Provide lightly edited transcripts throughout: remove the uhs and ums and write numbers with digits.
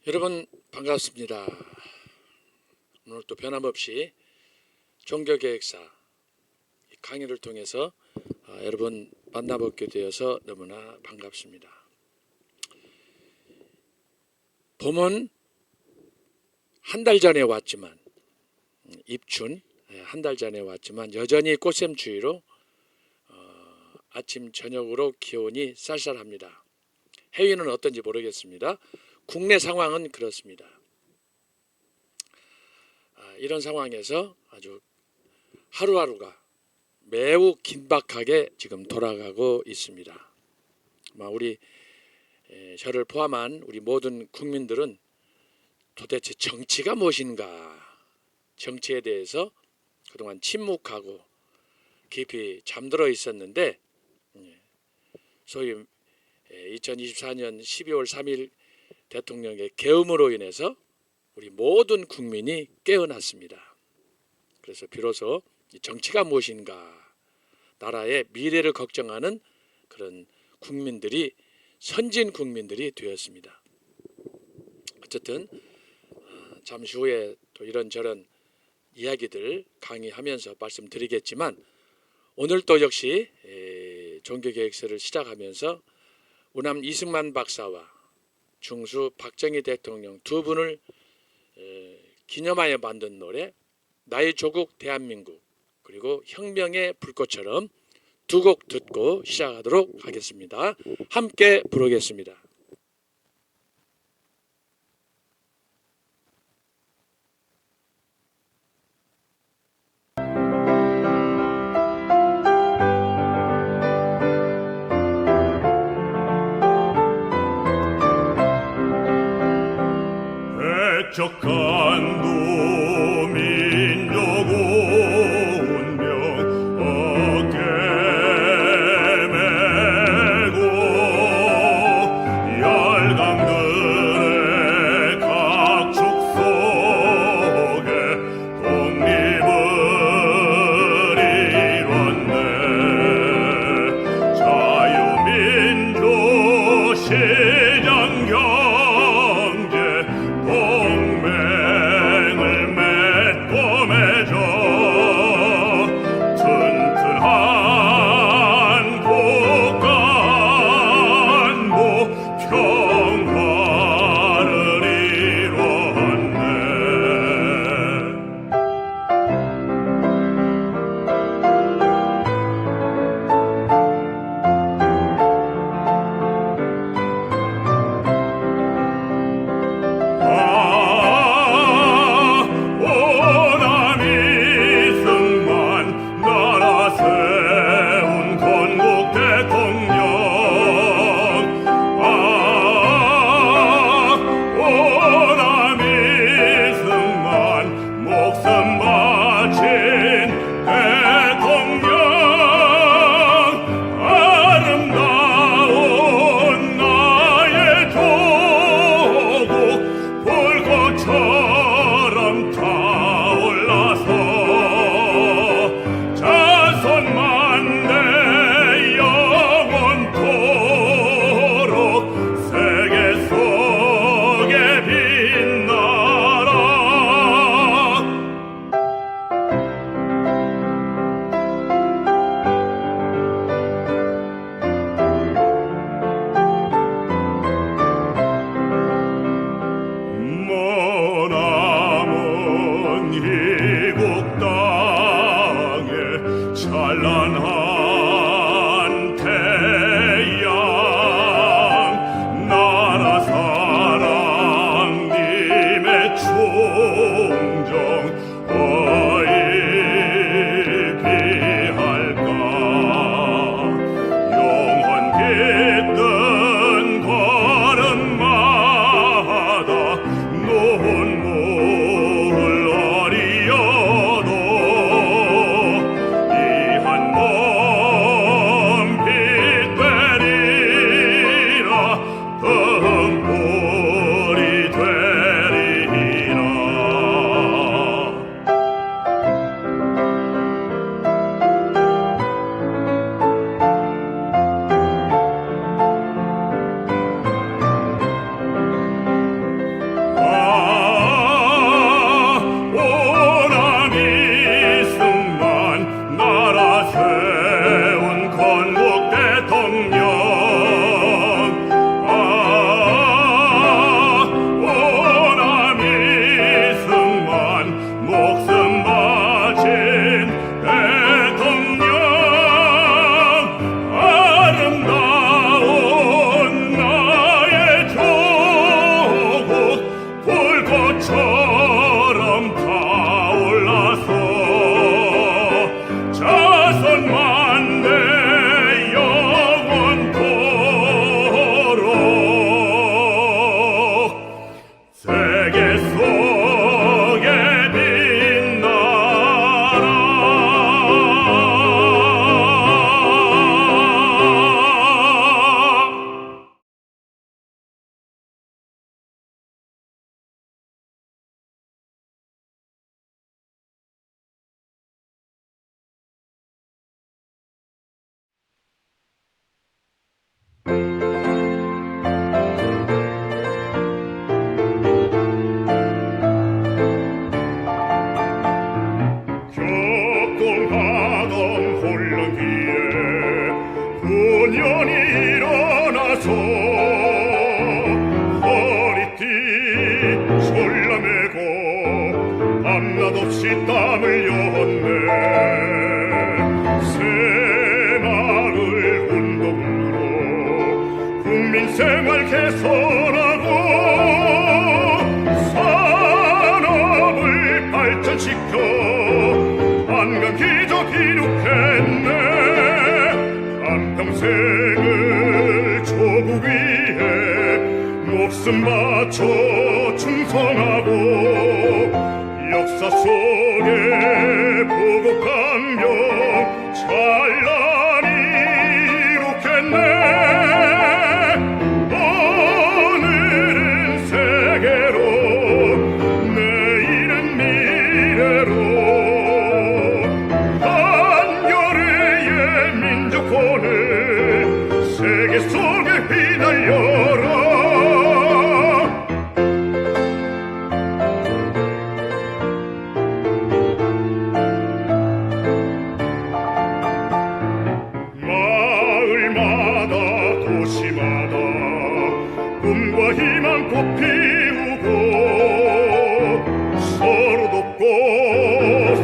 여러분 반갑습니다. 오늘 또 변함없이 종교계획사 강의를 통해서 여러분 만나뵙게 되어서 너무나 반갑습니다. 봄은 한 달 전에 왔지만 입춘 한 달 전에 왔지만 여전히 꽃샘추위로 아침 저녁으로 기온이 쌀쌀합니다. 해외는 어떤지 모르겠습니다. 국내 상황은 그렇습니다. 이런 상황에서 아주 하루하루가 매우 긴박하게 지금 돌아가고 있습니다. 우리 저를 포함한 우리 모든 국민들은 도대체 정치가 무엇인가, 정치에 대해서 그동안 침묵하고 깊이 잠들어 있었는데 소위 2024년 12월 3일 대통령의 계엄으로 인해서 우리 모든 국민이 깨어났습니다. 그래서 비로소 정치가 무엇인가, 나라의 미래를 걱정하는 그런 국민들이 선진 국민들이 되었습니다. 어쨌든 잠시 후에 또 이런저런 이야기들 강의하면서 말씀드리겠지만 오늘 또 역시 종교계획서를 시작하면서 우남 이승만 박사와 중수 박정희 대통령 두 분을 기념하여 만든 노래 나의 조국 대한민국 그리고 혁명의 불꽃처럼 두 곡 듣고 시작하도록 하겠습니다. 함께 부르겠습니다. 백척한 도민족 운명 어깨 메고 열강들의 각축 속에 독립을 이뤘네. 자유민주 시장 경제 동맹을 목숨 바쳐 충성하고 역사 속에 보고 강경 찬란히 이룩했네. 오늘은 세계로 내일은 미래로 한겨레의 민족혼을 세계 속에 휘날려라. 마을마다 도시마다 꿈과 희망 꽃 피우고 서로 돕고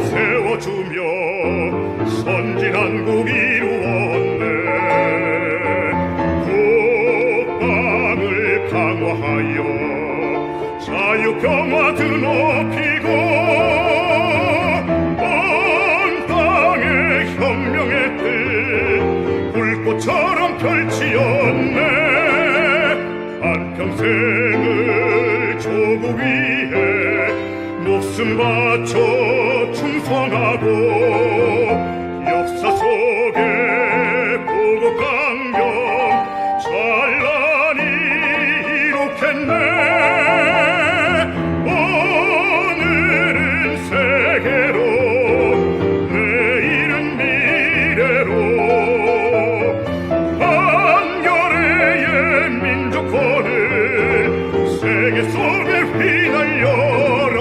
세워주며 선진한국 이루었네. 국방을 강화하여 자유평화 드높이고 온 땅의 혁명의 뜻 불꽃처럼 펼치었네. 한평생을 조국 위해 목숨 바쳐 충성하고 역사 속에 보고 강경 찬란히 이룩했네. 오늘은 세계로 내일은 미래로 한겨레의 민족혼을 세계 속에 휘날려라.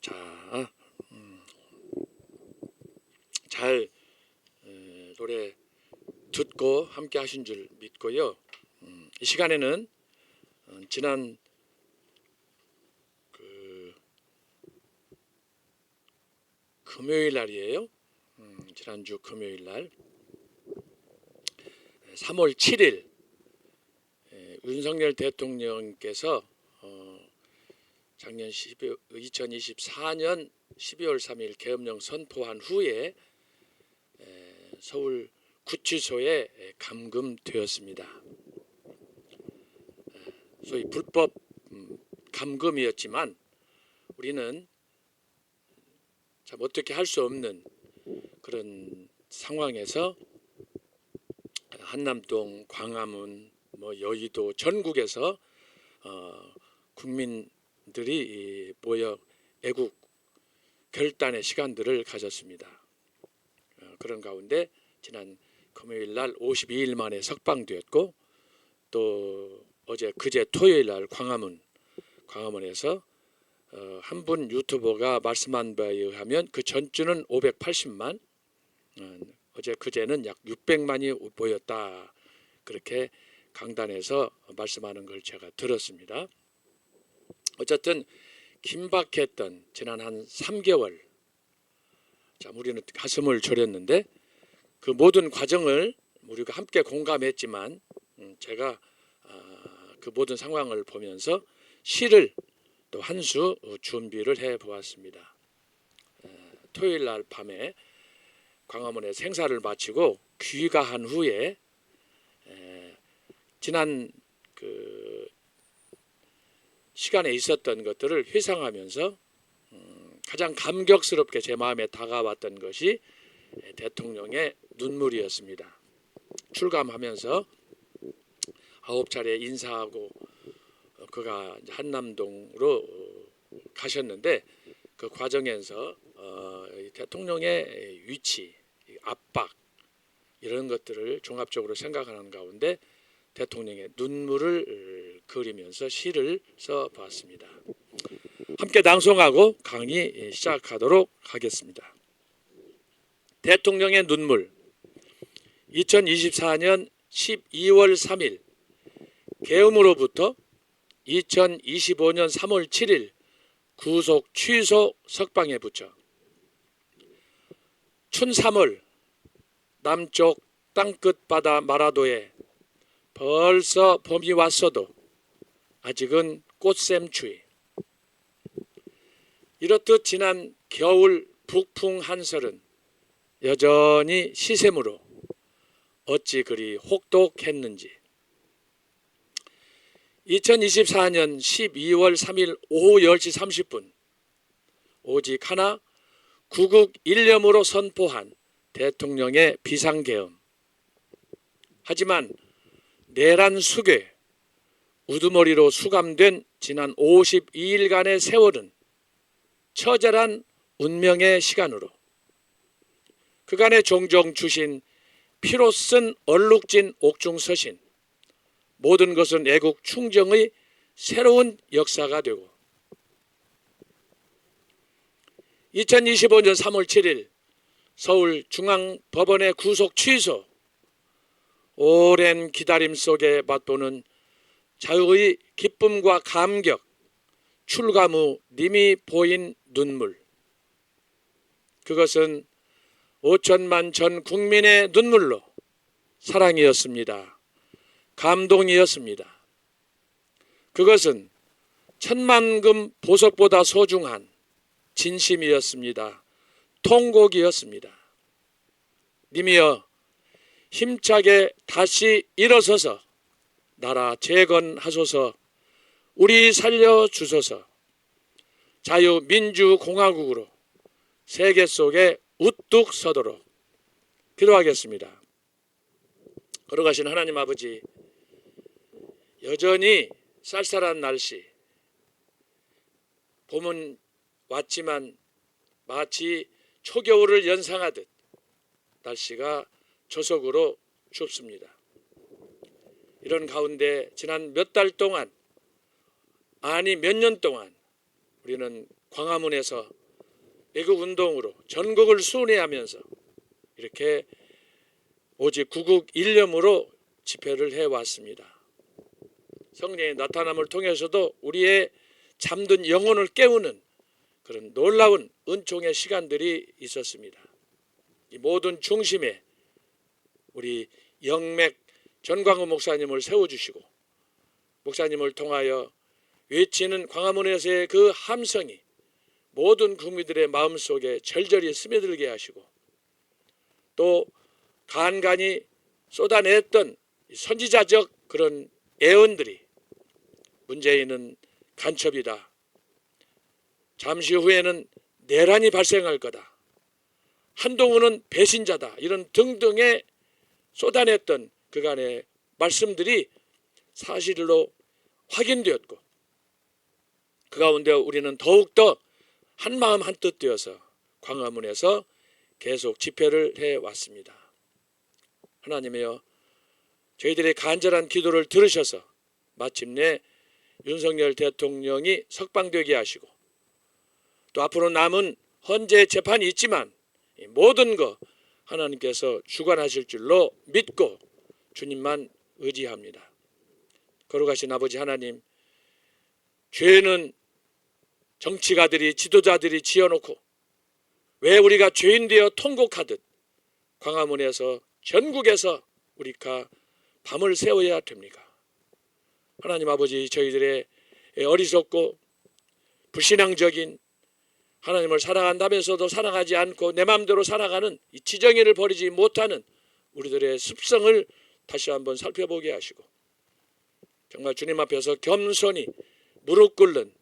자, 잘 노래 듣고 함께 하신 줄 믿고요. 이 시간에는 지난 금요일 날이에요. 지난주 금요일 날 3월 7일 윤석열 대통령께서 작년 2024년 12월 3일 계엄령 선포한 후에 서울 구치소에 감금되었습니다. 소위 불법 감금이었지만 우리는 참 어떻게 할 수 없는 그런 상황에서 한남동, 광화문, 여의도 전국에서 국민들이 모여 애국 결단의 시간들을 가졌습니다. 그런 가운데 지난 금요일 날 52일 만에 석방되었고 또 어제 그제 토요일 날 광화문에서 한 분 유튜버가 말씀한 바에 의하면 그 전주는 580만, 어제 그제는 약 600만이 모였다. 그렇게 강단에서 말씀하는 걸 제가 들었습니다. 어쨌든 긴박했던 지난 한 3개월, 참 우리는 가슴을 졸였는데 그 모든 과정을 우리가 함께 공감했지만 제가 그 모든 상황을 보면서 시를 또 한 수 준비를 해 보았습니다. 토요일 날 밤에 광화문에 생사를 마치고 귀가한 후에 지난 그 시간에 있었던 것들을 회상하면서 가장 감격스럽게 제 마음에 다가왔던 것이 대통령의 눈물이었습니다. 출감하면서 9차례 인사하고 그가 한남동으로 가셨는데 그 과정에서 대통령의 위치, 압박 이런 것들을 종합적으로 생각하는 가운데 대통령의 눈물을 그리면서 시를 써봤습니다. 함께 낭송하고 강의 시작하도록 하겠습니다. 대통령의 눈물. 2024년 12월 3일 계엄으로부터 2025년 3월 7일 구속 취소 석방에 붙여 춘3월 남쪽 땅끝 바다 마라도에 벌써 봄이 왔어도 아직은 꽃샘추위. 이렇듯 지난 겨울 북풍 한설은 여전히 시샘으로 어찌 그리 혹독했는지. 2024년 12월 3일 오후 10시 30분 오직 하나 구국 일념으로 선포한 대통령의 비상계엄. 하지만 내란 수괴, 우두머리로 수감된 지난 52일간의 세월은 처절한 운명의 시간으로 그간에 종종 주신 피로 쓴 얼룩진 옥중서신, 모든 것은 애국 충정의 새로운 역사가 되고 2025년 3월 7일 서울중앙법원의 구속 취소, 오랜 기다림 속에 맛보는 자유의 기쁨과 감격, 출감 후 님이 보인 눈물. 그것은 5천만 전 국민의 눈물로 사랑이었습니다. 감동이었습니다. 그것은 천만금 보석보다 소중한 진심이었습니다. 통곡이었습니다. 님이여 힘차게 다시 일어서서 나라 재건하소서. 우리 살려주소서. 자유민주공화국으로 세계 속에 우뚝 서도록 기도하겠습니다. 걸어가신 하나님 아버지, 여전히 쌀쌀한 날씨, 봄은 왔지만 마치 초겨울을 연상하듯 날씨가 조석으로 춥습니다. 이런 가운데 지난 몇 달 동안, 아니 몇 년 동안 우리는 광화문에서 애국운동으로 전국을 순회하면서 이렇게 오직 구국 일념으로 집회를 해왔습니다. 성령의 나타남을 통해서도 우리의 잠든 영혼을 깨우는 그런 놀라운 은총의 시간들이 있었습니다. 이 모든 중심에 우리 영맥 전광훈 목사님을 세워주시고 목사님을 통하여 외치는 광화문에서의 그 함성이 모든 국민들의 마음속에 절절히 스며들게 하시고 또 간간히 쏟아냈던 선지자적 그런 애언들이 문재인은 간첩이다. 잠시 후에는 내란이 발생할 거다. 한동훈은 배신자다. 이런 등등의 쏟아냈던 그간의 말씀들이 사실로 확인되었고 그 가운데 우리는 더욱더 한마음 한뜻 되어서 광화문에서 계속 집회를 해왔습니다. 하나님이여 저희들의 간절한 기도를 들으셔서 마침내 윤석열 대통령이 석방되게 하시고 또 앞으로 남은 헌재 재판이 있지만 모든 것 하나님께서 주관하실 줄로 믿고 주님만 의지합니다. 거룩하신 아버지 하나님, 죄는 정치가들이 지도자들이 지어놓고 왜 우리가 죄인 되어 통곡하듯 광화문에서 전국에서 우리가 밤을 새워야 됩니까? 하나님 아버지, 저희들의 어리석고 불신앙적인 하나님을 사랑한다면서도 사랑하지 않고 내 마음대로 살아가는 이 지정의를 버리지 못하는 우리들의 습성을 다시 한번 살펴보게 하시고 정말 주님 앞에서 겸손히 무릎 꿇는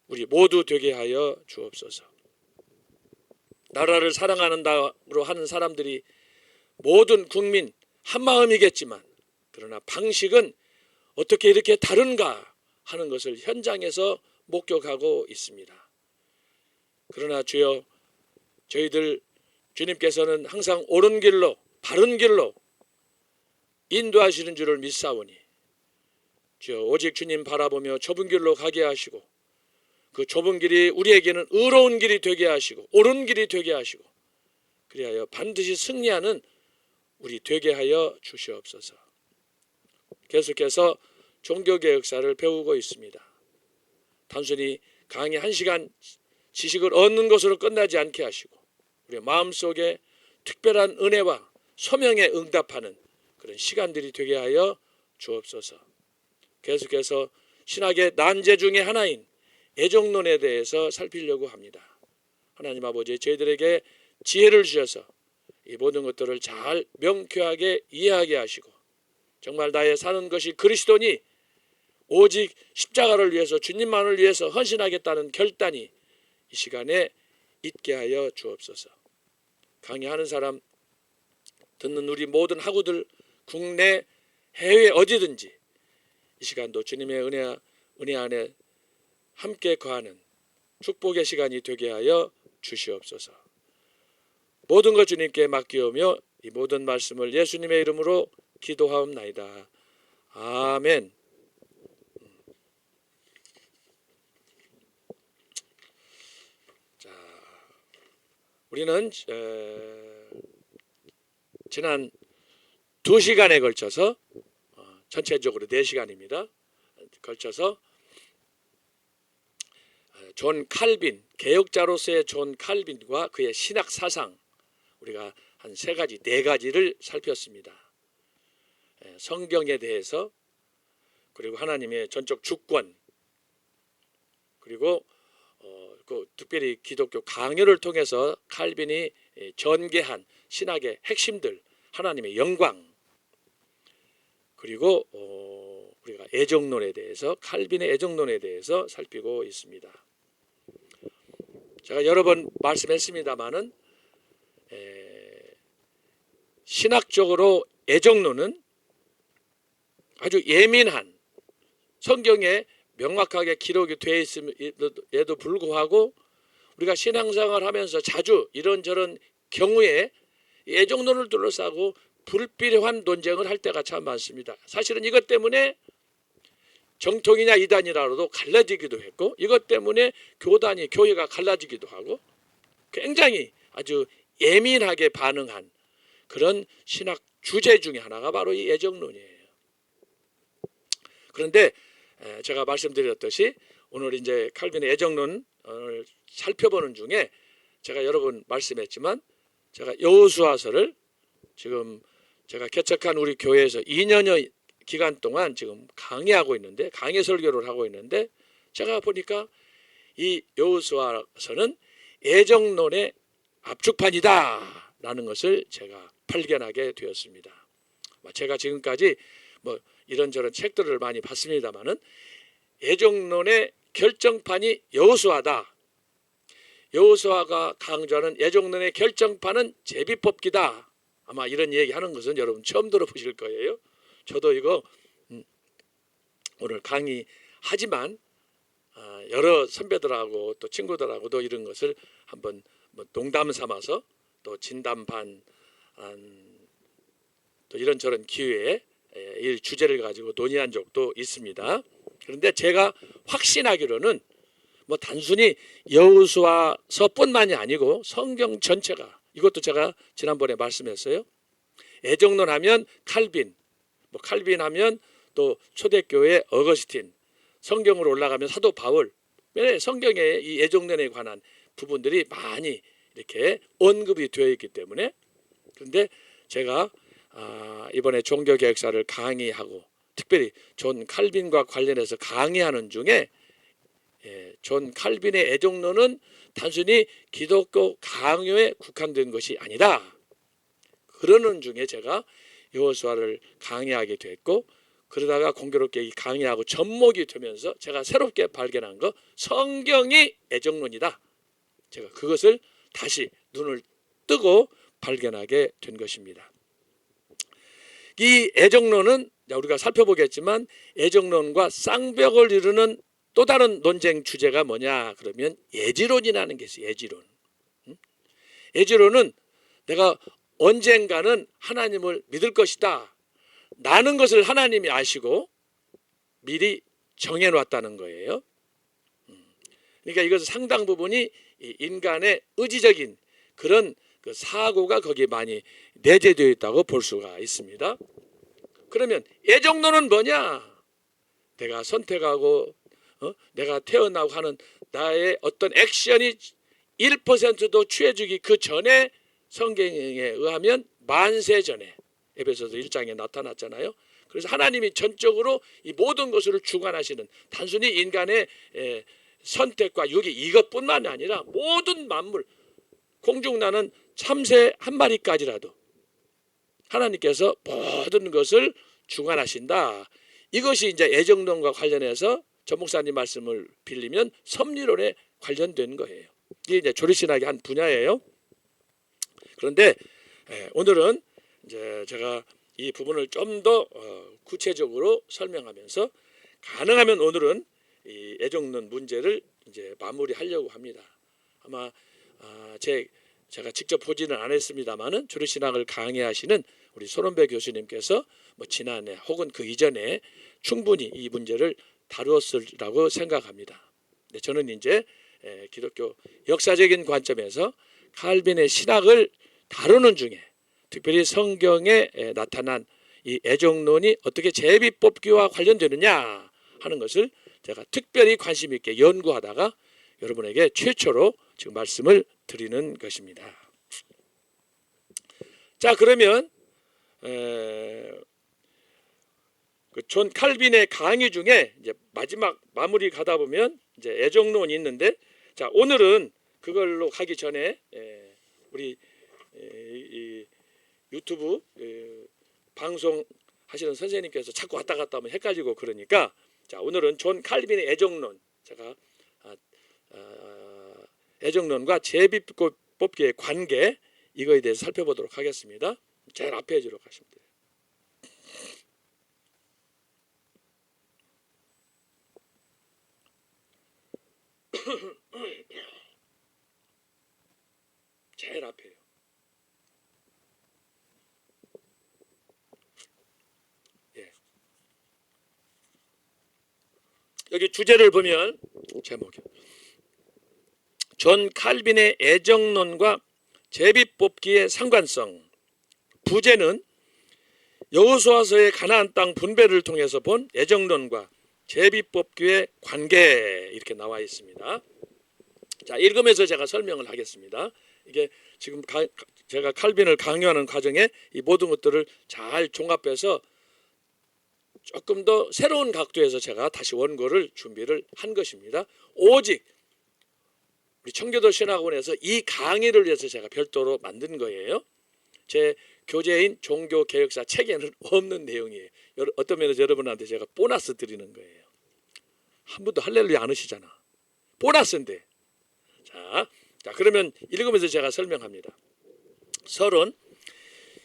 우리 모두 되게 하여 주옵소서. 나라를 사랑한다고 하는 사람들이 모든 국민 한마음이겠지만 그러나 방식은 어떻게 이렇게 다른가 하는 것을 현장에서 목격하고 있습니다. 그러나 주여, 저희들 주님께서는 항상 옳은 길로 바른 길로 인도하시는 줄을 믿사오니 주여, 오직 주님 바라보며 좁은 길로 가게 하시고 그 좁은 길이 우리에게는 의로운 길이 되게 하시고 옳은 길이 되게 하시고 그리하여 반드시 승리하는 우리 되게 하여 주시옵소서. 계속해서 종교개혁사를 배우고 있습니다. 단순히 강의 1시간 지식을 얻는 것으로 끝나지 않게 하시고 우리의 마음속에 특별한 은혜와 소명에 응답하는 그런 시간들이 되게 하여 주옵소서. 계속해서 신학의 난제 중에 하나인 애정론에 대해서 살피려고 합니다. 하나님 아버지, 저희들에게 지혜를 주셔서 이 모든 것들을 잘 명쾌하게 이해하게 하시고 정말 나의 사는 것이 그리스도니 오직 십자가를 위해서 주님만을 위해서 헌신하겠다는 결단이 이 시간에 있게 하여 주옵소서. 강의하는 사람, 듣는 우리 모든 학우들 국내 해외 어디든지 이 시간도 주님의 은혜 안에 함께 거하는 축복의 시간이 되게 하여 주시옵소서. 모든 것 주님께 맡기오며 이 모든 말씀을 예수님의 이름으로 기도하옵나이다. 아멘. 자, 우리는 지난 2시간에 걸쳐서 전체적으로 4시간입니다. 걸쳐서 존 칼빈, 개혁자로서의 존 칼빈과 그의 신학 사상 우리가 한 3가지, 4가지를 살폈습니다. 성경에 대해서, 그리고 하나님의 전적 주권, 그리고 특별히 기독교 강요를 통해서 칼빈이 전개한 신학의 핵심들, 하나님의 영광, 그리고 우리가 애정론에 대해서, 칼빈의 애정론에 대해서 살피고 있습니다. 제가 여러 번 말씀했습니다마는 신학적으로 애정론은 아주 예민한, 성경에 명확하게 기록이 되어 있음에도 불구하고 우리가 신앙생활을 하면서 자주 이런저런 경우에 애정론을 둘러싸고 불필요한 논쟁을 할 때가 참 많습니다. 사실은 이것 때문에 정통이냐 이단이라도 갈라지기도 했고, 이것 때문에 교회가 갈라지기도 하고, 굉장히 아주 예민하게 반응한 그런 신학 주제 중에 하나가 바로 이 애정론이에요. 그런데 제가 말씀드렸듯이 오늘 이제 칼빈의 애정론을 살펴보는 중에 제가 여러 번 말씀했지만, 제가 여호수아서를 지금 제가 개척한 우리 교회에서 2년여 기간 동안 지금 강의하고 있는데, 강의 설교를 하고 있는데, 제가 보니까 이 여호수아서는 애정론의 압축판이다 라는 것을 제가 발견하게 되었습니다. 제가 지금까지 뭐 이런저런 책들을 많이 봤습니다마는 애정론의 결정판이 여호수아다. 여호수아가 강조하는 애정론의 결정판은 제비뽑기다. 아마 이런 얘기하는 것은 여러분 처음 들어보실 거예요. 저도 이거 오늘 강의하지만 여러 선배들하고 또 친구들하고도 이런 것을 한번 농담 삼아서 또 진담반 또 이런저런 기회에 이 주제를 가지고 논의한 적도 있습니다. 그런데 제가 확신하기로는 뭐 단순히 여호수아서뿐만이 아니고 성경 전체가, 이것도 제가 지난번에 말씀했어요. 애정론 하면 칼빈, 칼빈 하면 또 초대교회 어거스틴, 성경으로 올라가면 사도 바울, 성경에 이 애정론에 관한 부분들이 많이 이렇게 언급이 되어 있기 때문에. 그런데 제가 이번에 종교개혁사를 강의하고 특별히 존 칼빈과 관련해서 강의하는 중에 존 칼빈의 애정론은 단순히 기독교 강요에 국한된 것이 아니다, 그러는 중에 제가 여호수아를 강의하게 됐고, 그러다가 공교롭게 이 강의하고 접목이 되면서 제가 새롭게 발견한 거, 성경이 애정론이다. 제가 그것을 다시 눈을 뜨고 발견하게 된 것입니다. 이 애정론은 우리가 살펴보겠지만, 애정론과 쌍벽을 이루는 또 다른 논쟁 주제가 뭐냐 그러면 예지론이라는 게 있어요. 예지론. 예지론은 내가 언젠가는 하나님을 믿을 것이다 라는 것을 하나님이 아시고 미리 정해놨다는 거예요. 그러니까 이것은 상당 부분이 인간의 의지적인 그런 그 사고가 거기에 많이 내재되어 있다고 볼 수가 있습니다. 그러면 애정론은 뭐냐? 내가 선택하고 내가 태어나고 하는 나의 어떤 액션이 1%도 취해지기 그 전에 성경에 의하면 만세 전에 에베소서 1장에 나타났잖아요. 그래서 하나님이 전적으로 이 모든 것을 주관하시는, 단순히 인간의 선택과 유기 이것뿐만 아니라 모든 만물, 공중 나는 참새 한 마리까지라도 하나님께서 모든 것을 주관하신다. 이것이 이제 애정론과 관련해서 전 목사님 말씀을 빌리면 섭리론에 관련된 거예요. 이게 이제 조리신학의 한 분야예요. 그런데 오늘은 이제 제가 이 부분을 좀 더 구체적으로 설명하면서 가능하면 오늘은 이 애정론 문제를 이제 마무리하려고 합니다. 아마 제가 직접 보지는 않았습니다만은 조리신학을 강의하시는 우리 손원배 교수님께서 뭐 지난해 혹은 그 이전에 충분히 이 문제를 다루었으라고 생각합니다. 근데 저는 이제 기독교 역사적인 관점에서 칼빈의 신학을 다루는 중에 특별히 성경에 나타난 이 애정론이 어떻게 제비뽑기와 관련되느냐 하는 것을 제가 특별히 관심 있게 연구하다가 여러분에게 최초로 지금 말씀을 드리는 것입니다. 자, 그러면 존 칼빈의 강의 중에 이제 마지막 마무리 가다 보면 이제 애정론이 있는데, 자, 오늘은 그걸로 가기 전에 우리 이 유튜브 방송 하시는 선생님께서 자꾸 왔다 갔다 하면 헷갈리고 그러니까, 자, 오늘은 존 칼빈의 애정론, 제가 애정론과 제비뽑기의 관계, 이거에 대해서 살펴보도록 하겠습니다. 제일 앞에 해주러 가시면 돼요. 제일 앞에요. 예. 여기 주제를 보면 제목이 존 칼빈의 애정론과 제비뽑기의 상관성. 부제는 여호수아서의 가나안 땅 분배를 통해서 본 애정론과 제비뽑기의 관계, 이렇게 나와 있습니다. 자, 읽으면서 제가 설명을 하겠습니다. 이게 지금 제가 칼빈을 강요하는 과정에 이 모든 것들을 잘 종합해서 조금 더 새로운 각도에서 제가 다시 원고를 준비를 한 것입니다. 오직 우리 청교도 신학원에서 이 강의를 위해서 제가 별도로 만든 거예요. 제 교재인 종교개혁사 책에는 없는 내용이에요. 어떤 면에서 여러분한테 제가 보너스 드리는 거예요. 한 분도 할렐루야 안 하시잖아. 보너스인데. 자, 그러면 읽으면서 제가 설명합니다. 서론,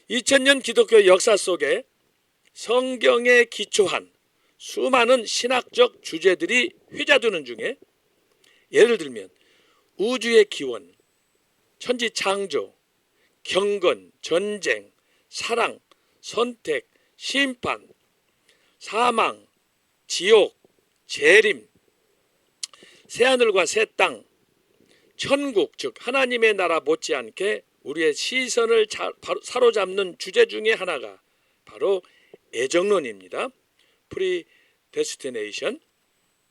2000년 기독교 역사 속에 성경에 기초한 수많은 신학적 주제들이 휘자두는 중에, 예를 들면 우주의 기원, 천지 창조, 경건, 전쟁, 사랑, 선택, 심판, 사망, 지옥, 재림, 새하늘과 새 땅, 천국, 즉 하나님의 나라 못지않게 우리의 시선을 사로잡는 주제 중에 하나가 바로 애정론입니다. 프리데스티네이션.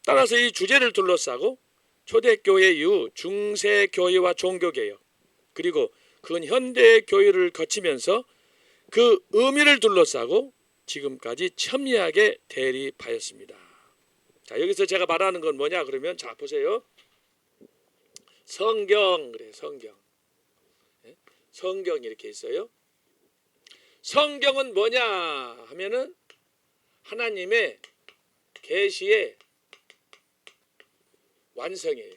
따라서 이 주제를 둘러싸고 초대교회 이후 중세교회와 종교개혁, 그리고 근현대 교회를 거치면서 그 의미를 둘러싸고 지금까지 첨예하게 대립하였습니다. 자, 여기서 제가 말하는 건 뭐냐 그러면, 자, 보세요. 성경, 그래, 성경. 성경 이렇게 있어요. 성경은 뭐냐 하면은 하나님의 계시의 완성이에요.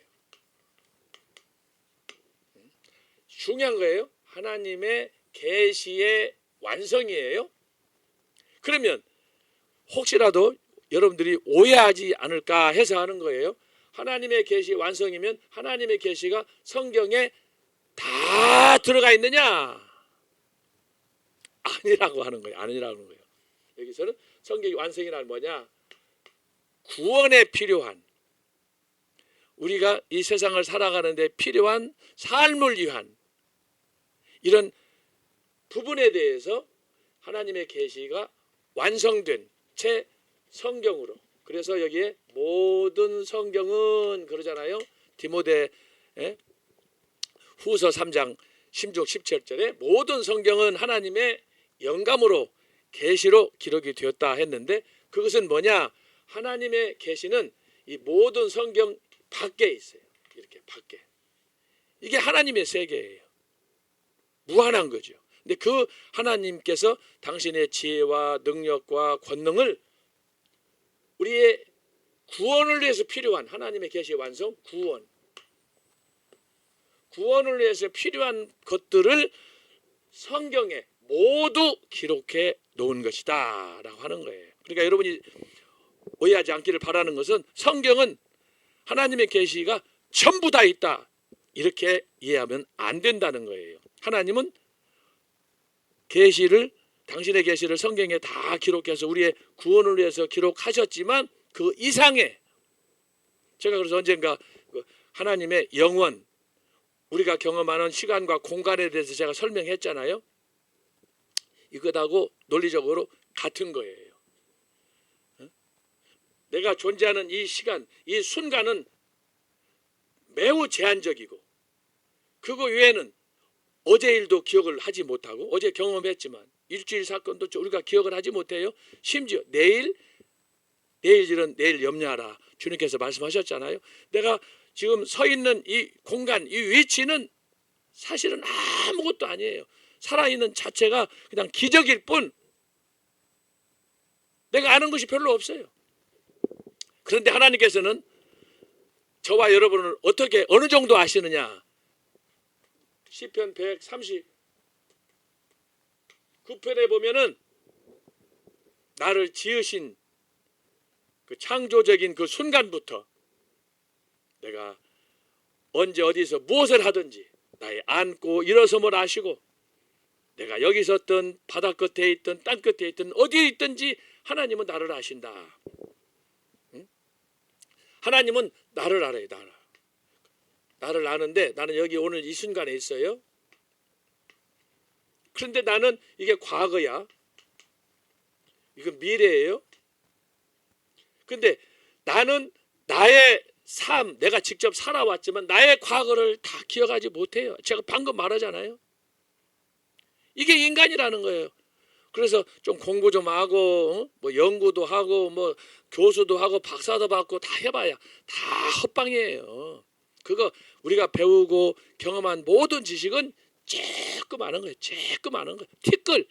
중요한 거예요. 하나님의 계시의 완성이에요. 그러면 혹시라도 여러분들이 오해하지 않을까 해서 하는 거예요. 하나님의 계시 완성이면 하나님의 계시가 성경에 다 들어가 있느냐? 아니라고 하는 거예요. 아니라고 하는 거예요. 여기서는 성경의 완성이란 뭐냐? 구원에 필요한, 우리가 이 세상을 살아가는데 필요한 삶을 위한 이런 부분에 대해서 하나님의 계시가 완성된 채 성경으로 그래서 여기에 모든 성경은 그러잖아요. 디모데 후서 3장 16, 17절에 모든 성경은 하나님의 영감으로 계시로 기록이 되었다 했는데, 그것은 뭐냐? 하나님의 계시는 이 모든 성경 밖에 있어요. 이렇게 밖에. 이게 하나님의 세계예요. 무한한 거죠. 근데 그 하나님께서 당신의 지혜와 능력과 권능을 우리의 구원을 위해서 필요한 하나님의 계시의 완성, 구원을 위해서 필요한 것들을 성경에 모두 기록해 놓은 것이다 라고 하는 거예요. 그러니까 여러분이 오해하지 않기를 바라는 것은, 성경은 하나님의 계시가 전부 다 있다 이렇게 이해하면 안 된다는 거예요. 하나님은 계시를, 당신의 계시를 성경에 다 기록해서 우리의 구원을 위해서 기록하셨지만 그 이상의, 제가 그래서 언젠가 하나님의 영원, 우리가 경험하는 시간과 공간에 대해서 제가 설명했잖아요. 이것하고 논리적으로 같은 거예요. 내가 존재하는 이 시간, 이 순간은 매우 제한적이고, 그거 외에는 어제 일도 기억을 하지 못하고, 어제 경험했지만 일주일 사건도 우리가 기억을 하지 못해요. 심지어 내일 일은 내일 염려하라 주님께서 말씀하셨잖아요. 내가 지금 서 있는 이 공간, 이 위치는 사실은 아무것도 아니에요. 살아있는 자체가 그냥 기적일 뿐 내가 아는 것이 별로 없어요. 그런데 하나님께서는 저와 여러분을 어떻게, 어느 정도 아시느냐? 시편 139편에 보면은 나를 지으신 그 창조적인 그 순간부터 내가 언제 어디서 무엇을 하든지 나의 앉고 일어섬을 아시고, 내가 여기 있었든 바다 끝에 있든 땅 끝에 있든 어디에 있든지 하나님은 나를 아신다. 응? 하나님은 나를 알아요. 나를 아는데 나는 여기 오늘 이 순간에 있어요. 그런데 나는 이게 과거야, 이건 미래예요. 근데 나는 나의 삶, 내가 직접 살아왔지만 나의 과거를 다 기억하지 못해요. 제가 방금 말하잖아요. 이게 인간이라는 거예요. 그래서 좀 공부 좀 하고 뭐 연구도 하고 뭐 교수도 하고 박사도 받고 다 해봐야 다 헛방이에요. 그거 우리가 배우고 경험한 모든 지식은 쬐끄마한 거예요. 쬐끄마한 거예요. 티끌,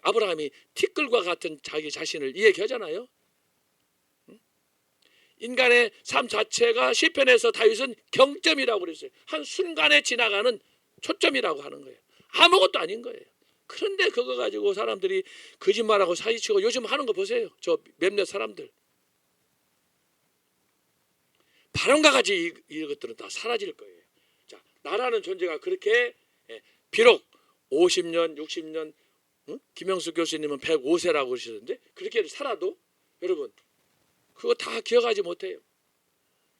아브라함이 티끌과 같은 자기 자신을 이야기하잖아요. 인간의 삶 자체가 시편에서 다윗은 경점이라고 그랬어요. 한 순간에 지나가는 초점이라고 하는 거예요. 아무것도 아닌 거예요. 그런데 그거 가지고 사람들이 거짓말하고 사기치고 요즘 하는 거 보세요. 저 몇몇 사람들. 바람과 같이 이 것들은 다 사라질 거예요. 자, 나라는 존재가 그렇게, 비록 50년, 60년, 김영수 교수님은 105세라고 그러시던데 그렇게 살아도 여러분 그거 다 기억하지 못해요.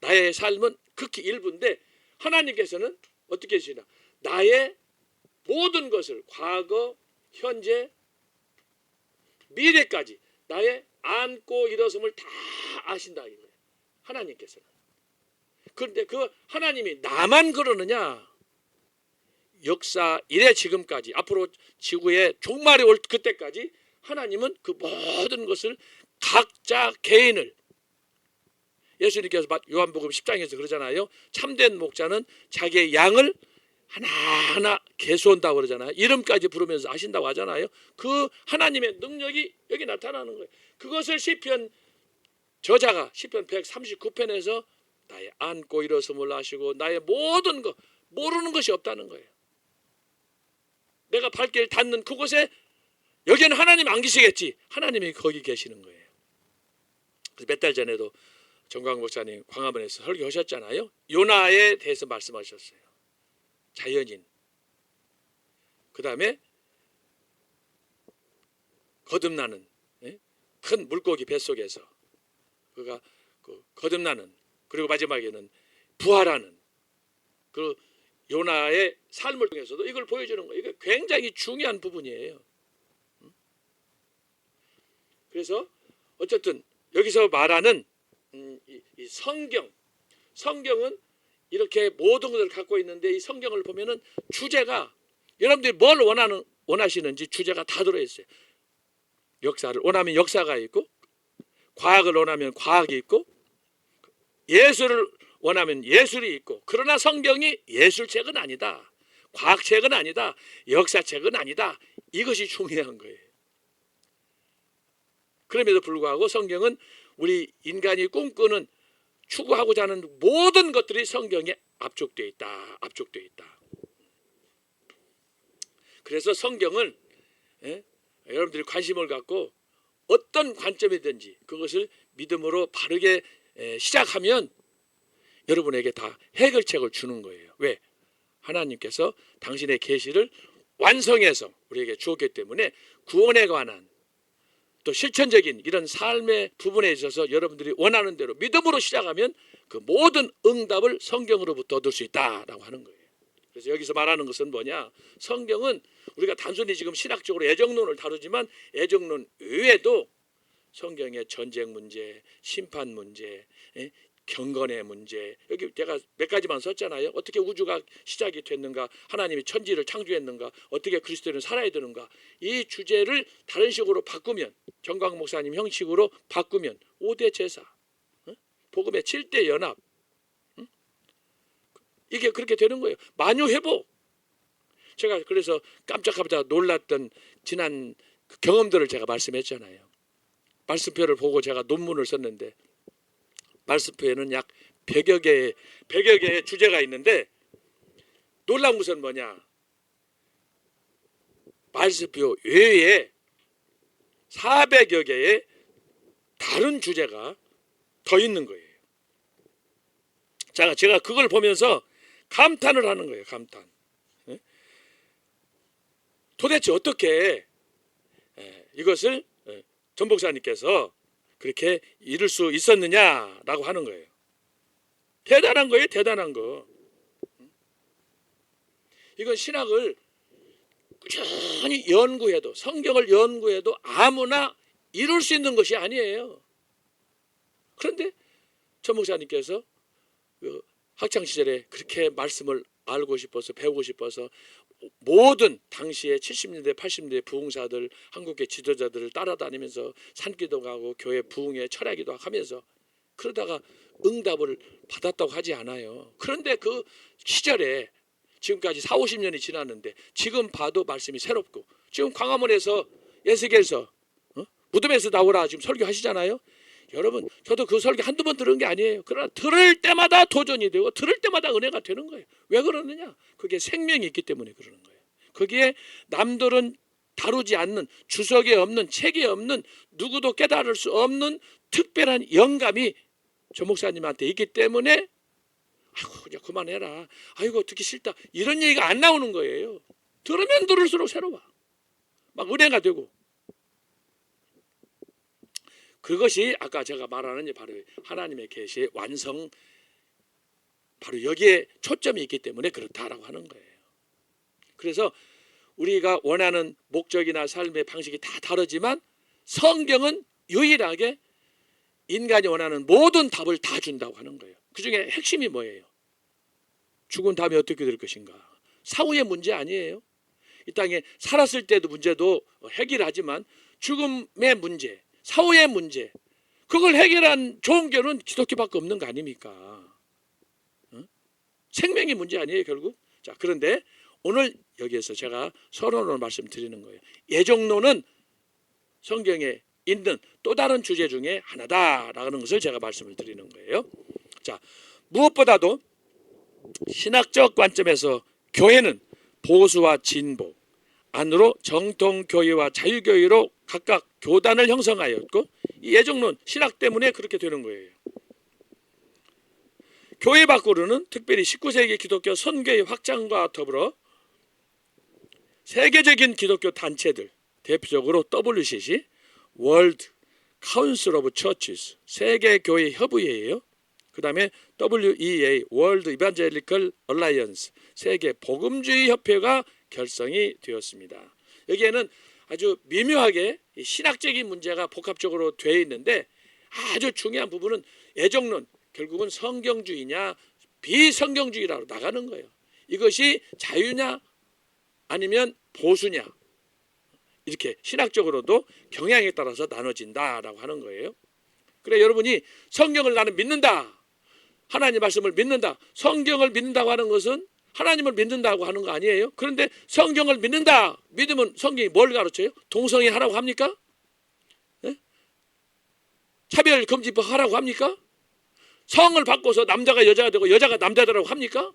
나의 삶은 극히 일부인데 하나님께서는 어떻게 하시나? 나의 모든 것을 과거, 현재, 미래까지 나의 앉고 일어섬을 다 아신다 이거예요. 하나님께서는. 그런데 그 하나님이 나만 그러느냐? 역사 이래 지금까지, 앞으로 지구의 종말이 올 그때까지 하나님은 그 모든 것을 각자 개인을, 예수님께서 요한복음 10장에서 그러잖아요. 참된 목자는 자기의 양을 하나하나 계수한다고 그러잖아요. 이름까지 부르면서 아신다고 하잖아요. 그 하나님의 능력이 여기 나타나는 거예요. 그것을 시편 저자가 시편 139편에서 나의 앉고 일어섬을 아시고 나의 모든 것, 모르는 것이 없다는 거예요. 내가 발길 닿는 그곳에 여기는 하나님 안 계시겠지. 하나님이 거기 계시는 거예요. 그래서 몇 달 전에도 정광 목사님 광화문에서 설교하셨잖아요. 요나에 대해서 말씀하셨어요. 자연인. 그 다음에 거듭나는 큰 물고기 뱃속에서 그가 거듭나는, 그리고 마지막에는 부활하는 그 요나의 삶을 통해서도 이걸 보여주는 거예요. 이게 굉장히 중요한 부분이에요. 그래서 어쨌든 여기서 말하는 이 성경은 이렇게 모든 것을 갖고 있는데 이 성경을 보면은 주제가 여러분들이 뭘 원하시는지 주제가 다 들어있어요. 역사를 원하면 역사가 있고, 과학을 원하면 과학이 있고, 예술을 원하면 예술이 있고. 그러나 성경이 예술책은 아니다, 과학책은 아니다, 역사책은 아니다. 이것이 중요한 거예요. 그럼에도 불구하고 성경은 우리 인간이 꿈꾸는, 추구하고자 하는 모든 것들이 성경에 압축되어 있다. 그래서 성경은 여러분들이 관심을 갖고 어떤 관점이든지 그것을 믿음으로 바르게 시작하면 여러분에게 다 해결책을 주는 거예요. 왜? 하나님께서 당신의 계시를 완성해서 우리에게 주었기 때문에 구원에 관한 또 실천적인 이런 삶의 부분에 있어서 여러분들이 원하는 대로 믿음으로 시작하면 그 모든 응답을 성경으로부터 얻을 수 있다라고 하는 거예요. 그래서 여기서 말하는 것은 뭐냐? 성경은 우리가 단순히 지금 신학적으로 애정론을 다루지만 애정론 외에도 성경의 전쟁 문제, 심판 문제, 경건의 문제, 여기 제가 몇 가지만 썼잖아요. 어떻게 우주가 시작이 됐는가, 하나님이 천지를 창조했는가, 어떻게 그리스도인은 살아야 되는가. 이 주제를 다른 식으로 바꾸면, 정광 목사님 형식으로 바꾸면 5대 제사, 복음의 7대 연합, 이게 그렇게 되는 거예요. 만유회복. 제가 그래서 깜짝깜짝 놀랐던 지난 경험들을 제가 말씀했잖아요. 말씀표를 보고 제가 논문을 썼는데 말씀표에는 약 100여 개의 주제가 있는데 놀라운 것은 뭐냐? 말씀표 외에 400여 개의 다른 주제가 더 있는 거예요. 자, 제가 그걸 보면서 감탄을 하는 거예요. 감탄. 도대체 어떻게 이것을 전 목사님께서 그렇게 이룰 수 있었느냐라고 하는 거예요. 대단한 거예요. 대단한 거. 이건 신학을 꾸준히 연구해도, 성경을 연구해도 아무나 이룰 수 있는 것이 아니에요. 그런데 전 목사님께서 학창시절에 그렇게 말씀을 알고 싶어서, 배우고 싶어서 모든 당시에 70년대 80년대 부흥사들, 한국의 지도자들을 따라다니면서 산기도 가고 교회 부흥회 철야기도 하면서 그러다가 응답을 받았다고 하지 않아요. 그런데 그 시절에 지금까지 40-50년이 지났는데 지금 봐도 말씀이 새롭고, 지금 광화문에서 예수께서 무덤에서 나오라 지금 설교하시잖아요. 여러분, 저도 그 설교 한두 번 들은 게 아니에요. 그러나 들을 때마다 도전이 되고 들을 때마다 은혜가 되는 거예요. 왜 그러느냐? 그게 생명이 있기 때문에 그러는 거예요. 거기에 남들은 다루지 않는, 주석에 없는, 책에 없는, 누구도 깨달을 수 없는 특별한 영감이 조 목사님한테 있기 때문에 아이고 그냥 그만해라, 아이고 듣기 싫다, 이런 얘기가 안 나오는 거예요. 들으면 들을수록 새로워. 막 은혜가 되고. 그것이 아까 제가 말하는 바로 하나님의 계시의 완성, 바로 여기에 초점이 있기 때문에 그렇다라고 하는 거예요. 그래서 우리가 원하는 목적이나 삶의 방식이 다 다르지만 성경은 유일하게 인간이 원하는 모든 답을 다 준다고 하는 거예요. 그 중에 핵심이 뭐예요? 죽은 다음에 어떻게 될 것인가. 사후의 문제 아니에요. 이 땅에 살았을 때도 문제도 해결하지만 죽음의 문제, 사후의 문제, 그걸 해결한 종교는 기독교밖에 없는 거 아닙니까? 생명의 문제 아니에요 결국. 자, 그런데 오늘 여기에서 제가 서론을 말씀드리는 거예요. 예정론은 성경에 있는 또 다른 주제 중에 하나다라는 것을 제가 말씀을 드리는 거예요. 자, 무엇보다도 신학적 관점에서 교회는 보수와 진보, 안으로 정통교회와 자유교회로 각각 교단을 형성하였고, 이 예정론, 신학 때문에 그렇게 되는 거예요. 교회 밖으로는 특별히 19세기 기독교 선교의 확장과 더불어 세계적인 기독교 단체들, 대표적으로 WCC, World Council of Churches, 세계교회 협의회예요. 그 다음에 WEA, World Evangelical Alliance, 세계 복음주의 협회가 결성이 되었습니다. 여기에는 아주 미묘하게 신학적인 문제가 복합적으로 되어 있는데 아주 중요한 부분은 애정론, 결국은 성경주의냐 비성경주의라고 나가는 거예요. 이것이 자유냐 아니면 보수냐, 이렇게 신학적으로도 경향에 따라서 나눠진다라고 하는 거예요. 그래, 여러분이 성경을 나는 믿는다, 하나님 말씀을 믿는다, 성경을 믿는다고 하는 것은 하나님을 믿는다고 하는 거 아니에요? 그런데 성경을 믿는다, 믿으면 성경이 뭘 가르쳐요? 동성애하라고 합니까? 네? 차별금지법 하라고 합니까? 성을 바꿔서 남자가 여자가 되고 여자가 남자되라고 합니까?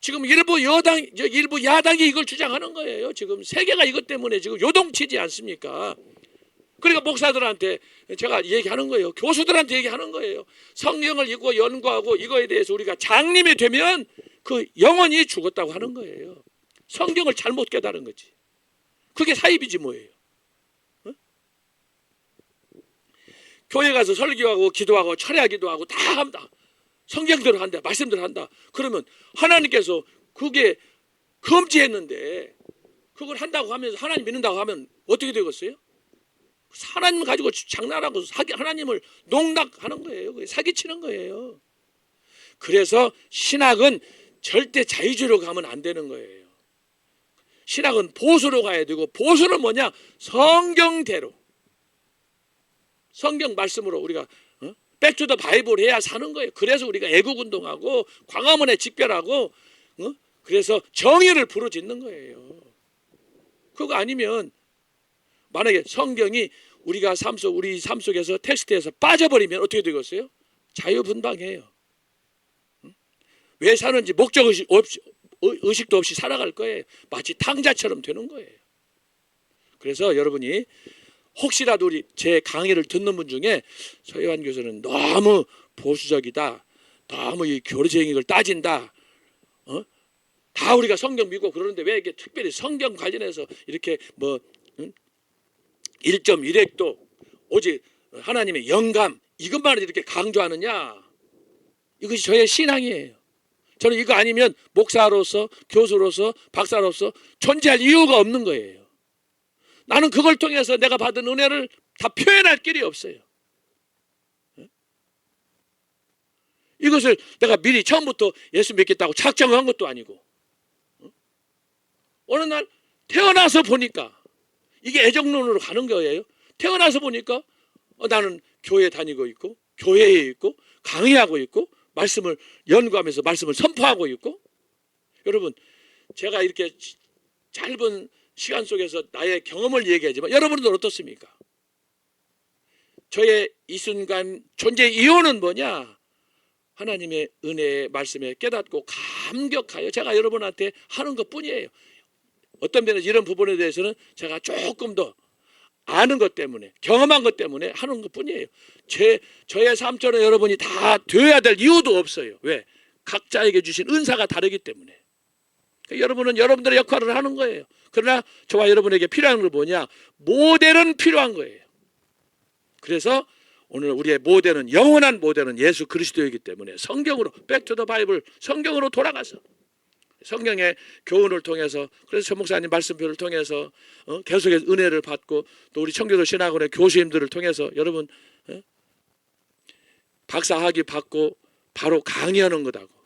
지금 일부 야당이 이걸 주장하는 거예요. 지금 세계가 이것 때문에 지금 요동치지 않습니까? 그러니까 목사들한테 제가 얘기하는 거예요. 교수들한테 얘기하는 거예요. 성경을 읽고 연구하고 이거에 대해서 우리가 장님이 되면 그 영혼이 죽었다고 하는 거예요. 성경을 잘못 깨달은 거지. 그게 사입이지 뭐예요. 어? 교회 가서 설교하고 기도하고 철야기도 하고 다 한다. 성경대로 한다. 말씀대로 한다. 그러면 하나님께서 그게 금지했는데 그걸 한다고 하면서 하나님 믿는다고 하면 어떻게 되겠어요? 하나님 가지고 장난하고 하나님을 농락하는 거예요. 사기치는 거예요. 그래서 신학은 절대 자유주의로 가면 안 되는 거예요. 신학은 보수로 가야 되고, 보수는 뭐냐? 성경대로, 성경 말씀으로 우리가 백투더 바이블 해야 사는 거예요. 그래서 우리가 애국운동하고 광화문에 집결하고 그래서 정의를 부르짖는 거예요. 그거 아니면 만약에 성경이 우리 삶 속에서 텍스트에서 빠져버리면 어떻게 되겠어요? 자유분방해요. 왜 사는지 의식도 없이 살아갈 거예요. 마치 탕자처럼 되는 거예요. 그래서 여러분이 혹시라도 제 강의를 듣는 분 중에 서희환 교수는 너무 보수적이다, 너무 이 교리적인 따진다, 다 우리가 성경 믿고 그러는데 왜 이게 특별히 성경 관련해서 이렇게 1.1핵도 오직 하나님의 영감 이것만을 이렇게 강조하느냐? 이것이 저의 신앙이에요. 저는 이거 아니면 목사로서, 교수로서, 박사로서 존재할 이유가 없는 거예요. 나는 그걸 통해서 내가 받은 은혜를 다 표현할 길이 없어요. 이것을 내가 미리 처음부터 예수 믿겠다고 작정한 것도 아니고, 어느 날 태어나서 보니까 이게 애정론으로 가는 거예요. 태어나서 보니까 나는 교회 다니고 있고, 교회에 있고, 강의하고 있고, 말씀을 연구하면서 말씀을 선포하고 있고. 여러분, 제가 이렇게 짧은 시간 속에서 나의 경험을 얘기하지만 여러분들은 어떻습니까? 저의 이 순간 존재의 이유는 뭐냐? 하나님의 은혜의 말씀에 깨닫고 감격하여 제가 여러분한테 하는 것뿐이에요. 어떤 면에서 이런 부분에 대해서는 제가 조금 더 아는 것 때문에, 경험한 것 때문에 하는 것뿐이에요. 저의 삶처럼 여러분이 다 되어야 될 이유도 없어요. 왜? 각자에게 주신 은사가 다르기 때문에. 여러분은 여러분들의 역할을 하는 거예요. 그러나 저와 여러분에게 필요한 건 뭐냐? 모델은 필요한 거예요. 그래서 오늘 우리의 모델은, 영원한 모델은 예수 그리스도이기 때문에 성경으로, 백투더 바이블, 성경으로 돌아가서 성경의 교훈을 통해서, 그래서 전 목사님 말씀표를 통해서 계속해서 은혜를 받고, 또 우리 청교도 신학원의 교수님들을 통해서 여러분 박사학위 받고 바로 강의하는 것하고,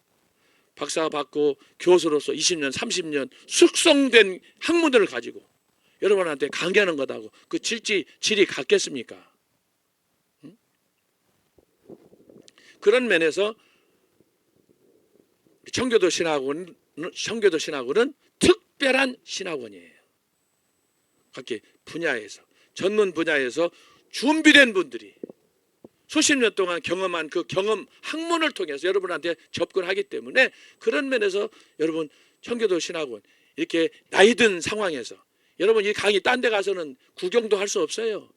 박사 받고 교수로서 20년 30년 숙성된 학문들을 가지고 여러분한테 강의하는 것하고 그 질이 같겠습니까? 그런 면에서 청교도 신학원은 특별한 신학원이에요. 각기 분야에서, 전문 분야에서 준비된 분들이 수십 년 동안 경험한 그 경험 학문을 통해서 여러분한테 접근하기 때문에, 그런 면에서 여러분 청교도 신학원 이렇게 나이든 상황에서 여러분 이 강의 딴 데 가서는 구경도 할 수 없어요.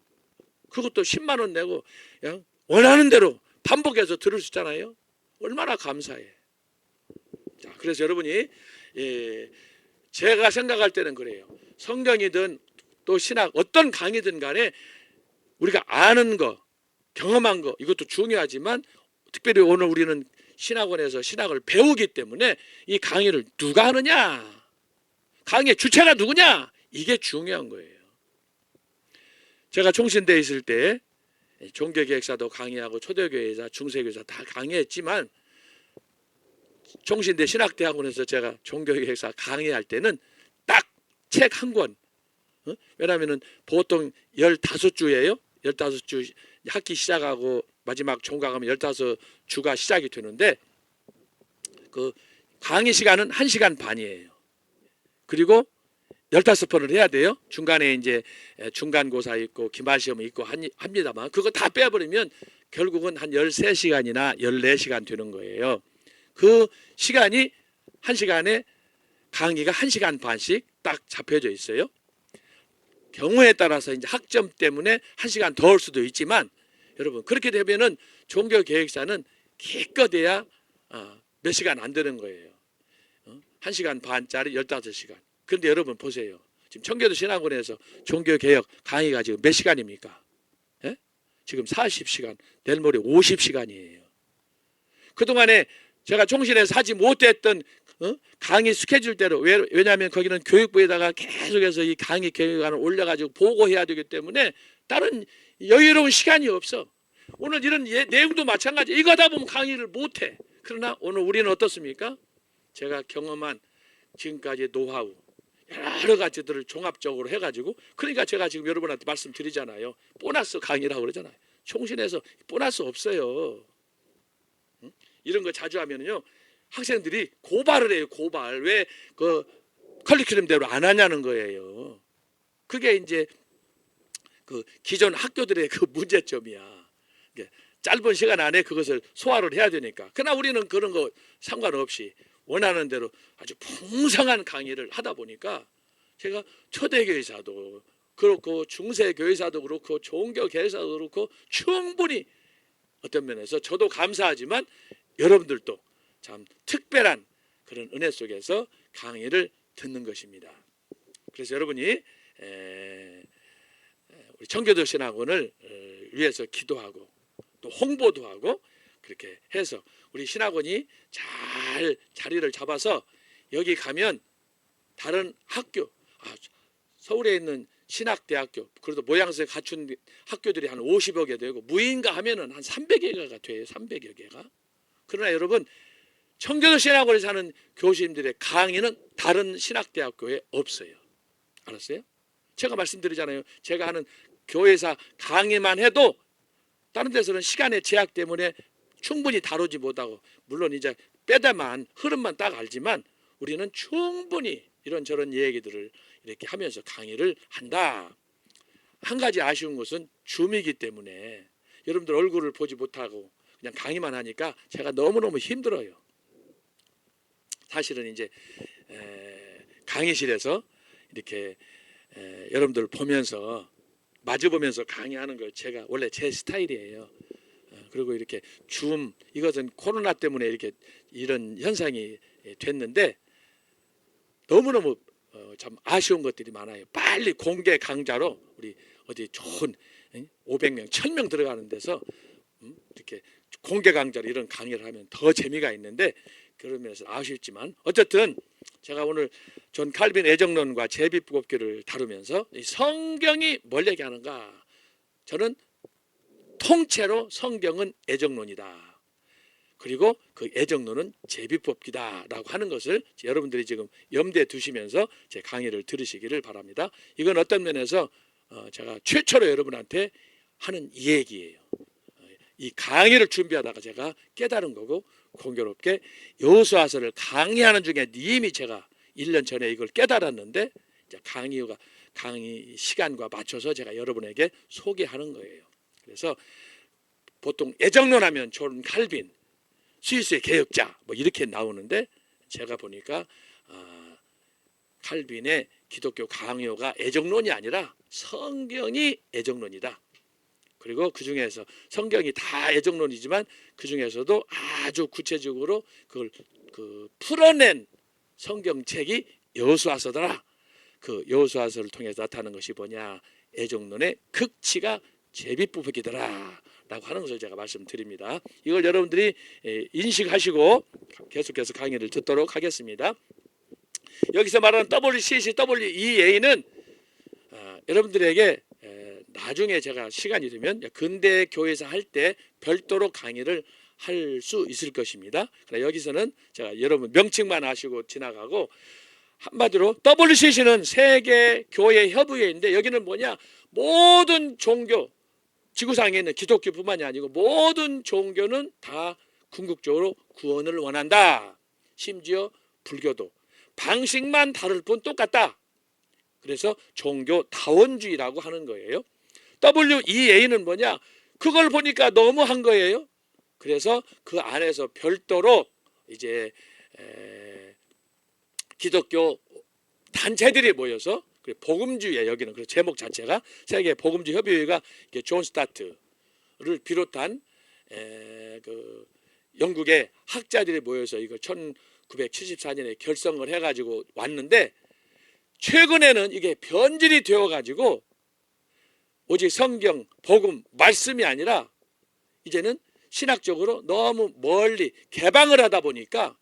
그것도 10만 원 내고 그냥 원하는 대로 반복해서 들을 수 있잖아요. 얼마나 감사해. 자, 그래서 여러분이 제가 생각할 때는 그래요. 성경이든 또 신학 어떤 강의든 간에 우리가 아는 거, 경험한 거 이것도 중요하지만, 특별히 오늘 우리는 신학원에서 신학을 배우기 때문에 이 강의를 누가 하느냐, 강의의 주체가 누구냐, 이게 중요한 거예요. 제가 총신대에 있을 때 종교개혁사도 강의하고 초대교회사, 중세교회사 다 강의했지만 종신대 신학대학원에서 제가 종교개혁사 강의할 때는 딱 책 한 권. 왜냐하면은 보통 15주예요. 15주 학기 시작하고 마지막 종강하면 15주가 시작이 되는데 그 강의 시간은 1시간 반이에요. 그리고 15번을 해야 돼요. 중간에 이제 중간고사 있고 기말시험 있고 합니다만 그거 다 빼버리면 결국은 한 13시간이나 14시간 되는 거예요. 그 시간이 1시간에 강의가 1시간 반씩 딱 잡혀져 있어요. 경우에 따라서 이제 학점 때문에 1시간 더 올 수도 있지만 여러분 그렇게 되면은 종교개혁사는 기껏해야 몇 시간 안 되는 거예요. 1시간 반짜리 15시간. 그런데 여러분 보세요. 지금 청교도 신학원에서 종교개혁 강의가 지금 몇 시간입니까? 예? 지금 40시간, 내일 모레 50시간이에요. 그동안에 제가 종신에서 하지 못했던 강의 스케줄대로 왜냐하면 거기는 교육부에다가 계속해서 이 강의 계획안을 올려가지고 보고해야 되기 때문에 다른 여유로운 시간이 없어. 오늘 이런 내용도 마찬가지. 이거 하다 보면 강의를 못해. 그러나 오늘 우리는 어떻습니까? 제가 경험한 지금까지 노하우 여러 가지들을 종합적으로 해가지고 그러니까 제가 지금 여러분한테 말씀드리잖아요. 보너스 강의라고 그러잖아요. 총신에서 보너스 없어요. 이런 거 자주 하면요 학생들이 고발을 해요. 고발. 왜 그 커리큘럼대로 안 하냐는 거예요. 그게 이제 그 기존 학교들의 그 문제점이야. 짧은 시간 안에 그것을 소화를 해야 되니까. 그러나 우리는 그런 거 상관없이 원하는 대로 아주 풍성한 강의를 하다 보니까 제가 초대교회사도 그렇고 중세교회사도 그렇고 종교교회사도 그렇고 충분히 어떤 면에서 저도 감사하지만 여러분들도 참 특별한 그런 은혜 속에서 강의를 듣는 것입니다. 그래서 여러분이 우리 청교도 신학원을 위해서 기도하고 또 홍보도 하고 그렇게 해서 우리 신학원이 잘 자리를 잡아서 여기 가면 다른 학교, 서울에 있는 신학대학교, 그래도 모양새 갖춘 학교들이 한 50여 개 되고 무인가 하면은 한 300여 개가 돼요. 300여 개가. 그러나 여러분 청교도 신학원에서 하는 교수님들의 강의는 다른 신학대학교에 없어요. 알았어요? 제가 말씀드리잖아요. 제가 하는 교회사 강의만 해도 다른 데서는 시간의 제약 때문에 충분히 다루지 못하고 물론 이제 빼다만 흐름만 딱 알지만 우리는 충분히 이런저런 얘기들을 이렇게 하면서 강의를 한다. 한 가지 아쉬운 것은 줌이기 때문에 여러분들 얼굴을 보지 못하고 그냥 강의만 하니까 제가 너무너무 힘들어요. 사실은 이제 강의실에서 이렇게 여러분들 보면서 마주보면서 강의하는 걸 제가 원래 제 스타일이에요. 그리고 이렇게 줌 이것은 코로나 때문에 이렇게 이런 현상이 됐는데 너무너무 참 아쉬운 것들이 많아요. 빨리 공개 강좌로 우리 어디 좋은 500명, 1000명 들어가는 데서 이렇게 공개 강좌로 이런 강의를 하면 더 재미가 있는데 그런 면에서 아쉽지만 어쨌든 제가 오늘 존 칼빈 애정론과 제비뽑기를 다루면서 이 성경이 뭘 얘기하는가 저는 통째로 성경은 애정론이다. 그리고 그 애정론은 제비뽑기다라고 하는 것을 여러분들이 지금 염두에 두시면서 제 강의를 들으시기를 바랍니다. 이건 어떤 면에서 제가 최초로 여러분한테 하는 이 얘기예요. 이 강의를 준비하다가 제가 깨달은 거고 공교롭게 여호수아서를 강의하는 중에 이미 제가 1년 전에 이걸 깨달았는데 이제 강의 시간과 맞춰서 제가 여러분에게 소개하는 거예요. 그래서 보통 애정론 하면 존 칼빈, 스위스의 개혁자 뭐 이렇게 나오는데 제가 보니까 칼빈의 기독교 강요가 애정론이 아니라 성경이 애정론이다. 그리고 그 중에서 성경이 다 애정론이지만 그 중에서도 아주 구체적으로 그걸 풀어낸 성경책이 여호수아서더라. 그 여호수아서를 통해서 나타나는 것이 뭐냐? 애정론의 극치가 제비뽑기더라. 라고 하는 것을 제가 말씀드립니다. 이걸 여러분들이 인식하시고 계속해서 강의를 듣도록 하겠습니다. 여기서 말하는 WCC, WEA는 여러분들에게 나중에 제가 시간이 되면 근대 교회에서 할 때 별도로 강의를 할 수 있을 것입니다. 그러나 여기서는 제가 여러분 명칭만 아시고 지나가고, 한마디로 WCC는 세계 교회 협의회인데 여기는 뭐냐, 모든 종교, 지구상에 있는 기독교뿐만이 아니고 모든 종교는 다 궁극적으로 구원을 원한다. 심지어 불교도 방식만 다를 뿐 똑같다. 그래서 종교 다원주의라고 하는 거예요. WEA는 뭐냐, 그걸 보니까 너무한 거예요. 그래서 그 안에서 별도로 이제 기독교 단체들이 모여서 복음주의에, 여기는 그 제목 자체가 세계 복음주의 협의회가 존 스타트를 비롯한 그 영국의 학자들이 모여서 이거 1974년에 결성을 해가지고 왔는데, 최근에는 이게 변질이 되어가지고 오직 성경, 복음, 말씀이 아니라 이제는 신학적으로 너무 멀리 개방을 하다 보니까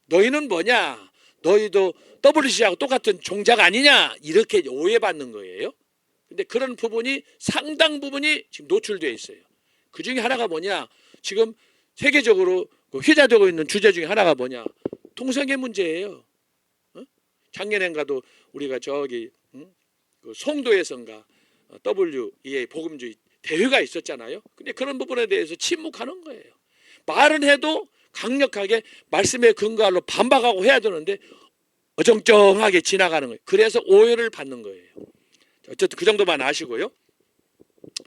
너희는 뭐냐, 너희도 WCC하고 똑같은 종자가 아니냐, 이렇게 오해받는 거예요. 근데 그런 부분이 상당 부분이 지금 노출되어 있어요. 그 중에 하나가 뭐냐, 지금 세계적으로 회자되고 있는 주제 중에 하나가 뭐냐, 동성애 문제예요. 작년엔가도 우리가 저기 그 송도에선가 WEA 복음주의 대회가 있었잖아요. 근데 그런 부분에 대해서 침묵하는 거예요. 말은 해도 강력하게 말씀에 근거하러 반박하고 해야 되는데 어정쩡하게 지나가는 거예요. 그래서 오해를 받는 거예요. 어쨌든 그 정도만 아시고요.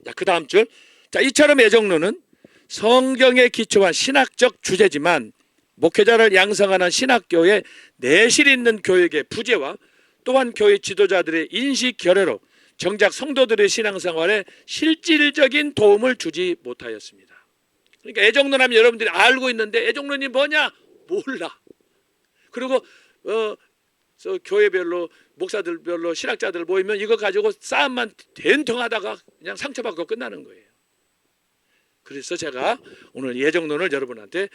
자, 그 다음 줄. 자, 이처럼 애정론은 성경에 기초한 신학적 주제지만 목회자를 양성하는 신학교의 내실 있는 교육의 부재와 또한 교회 지도자들의 인식 결여로 정작 성도들의 신앙생활에 실질적인 도움을 주지 못하였습니다. 그러니까 애정론하면 여러분들이 알고 있는데 애정론이 뭐냐? 몰라. 그리고 교회별로 목사들별로 신학자들 모이면 이거 가지고 싸움만 된통하다가 그냥 상처받고 끝나는 거예요. 그래서 제가 오늘 애정론을 여러분한테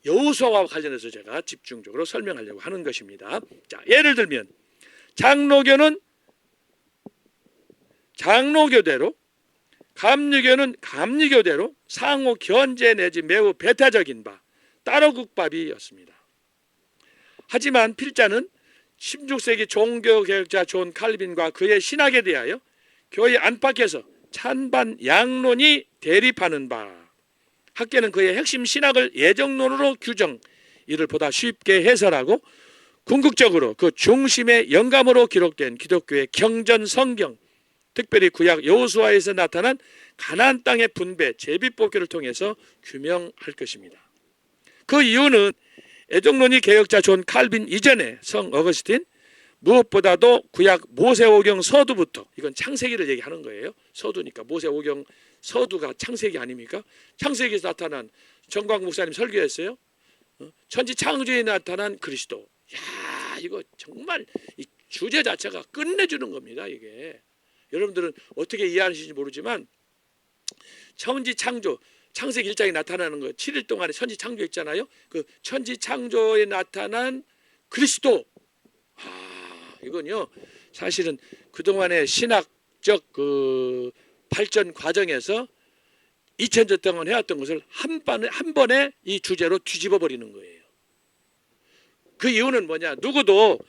여호수아와 관련해서 제가 집중적으로 설명하려고 하는 것입니다. 자, 예를 들면 장로교는 장로교대로, 감리교는 감리교대로 상호 견제 내지 매우 배타적인 바 따로국밥이었습니다. 하지만 필자는 16세기 종교개혁자 존 칼빈과 그의 신학에 대하여 교회 안팎에서 찬반 양론이 대립하는 바, 학계는 그의 핵심 신학을 예정론으로 규정, 이를 보다 쉽게 해설하고 궁극적으로 그 중심의 영감으로 기록된 기독교의 경전 성경, 특별히 구약 여호수아에서 나타난 가나안 땅의 분배, 제비뽑기를 통해서 규명할 것입니다. 그 이유는 애정론이 개혁자 존 칼빈 이전에 성 어거스틴, 무엇보다도 구약 모세오경 서두부터, 이건 창세기를 얘기하는 거예요. 서두니까 모세오경 서두가 창세기 아닙니까? 창세기에서 나타난 정광 목사님 설교했어요. 천지 창조에 나타난 그리스도. 야, 이거 정말 이 주제 자체가 끝내주는 겁니다. 이게 여러분들은 어떻게 이해하시는지 모르지만 천지 창조, 창세기 1장에 나타나는 거 7일 동안에 천지 창조 있잖아요. 그 천지 창조에 나타난 그리스도. 이건요 사실은 그동안의 신학적 그 발전 과정에서 2000년 동안 해왔던 것을 한 번에 이 주제로 뒤집어 버리는 거예요. 그 이유는 뭐냐, 누구도